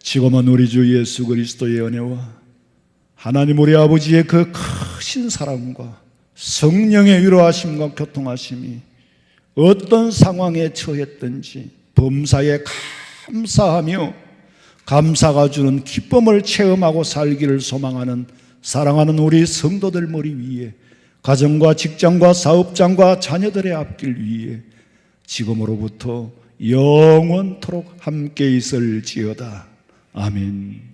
지금은 우리 주 예수 그리스도의 은혜와 하나님 우리 아버지의 그 크신 사랑과 성령의 위로하심과 교통하심이 어떤 상황에 처했든지 범사에 감사하며 감사가 주는 기쁨을 체험하고 살기를 소망하는 사랑하는 우리 성도들 머리 위에, 가정과 직장과 사업장과 자녀들의 앞길 위에 지금으로부터 영원토록 함께 있을지어다. 아멘.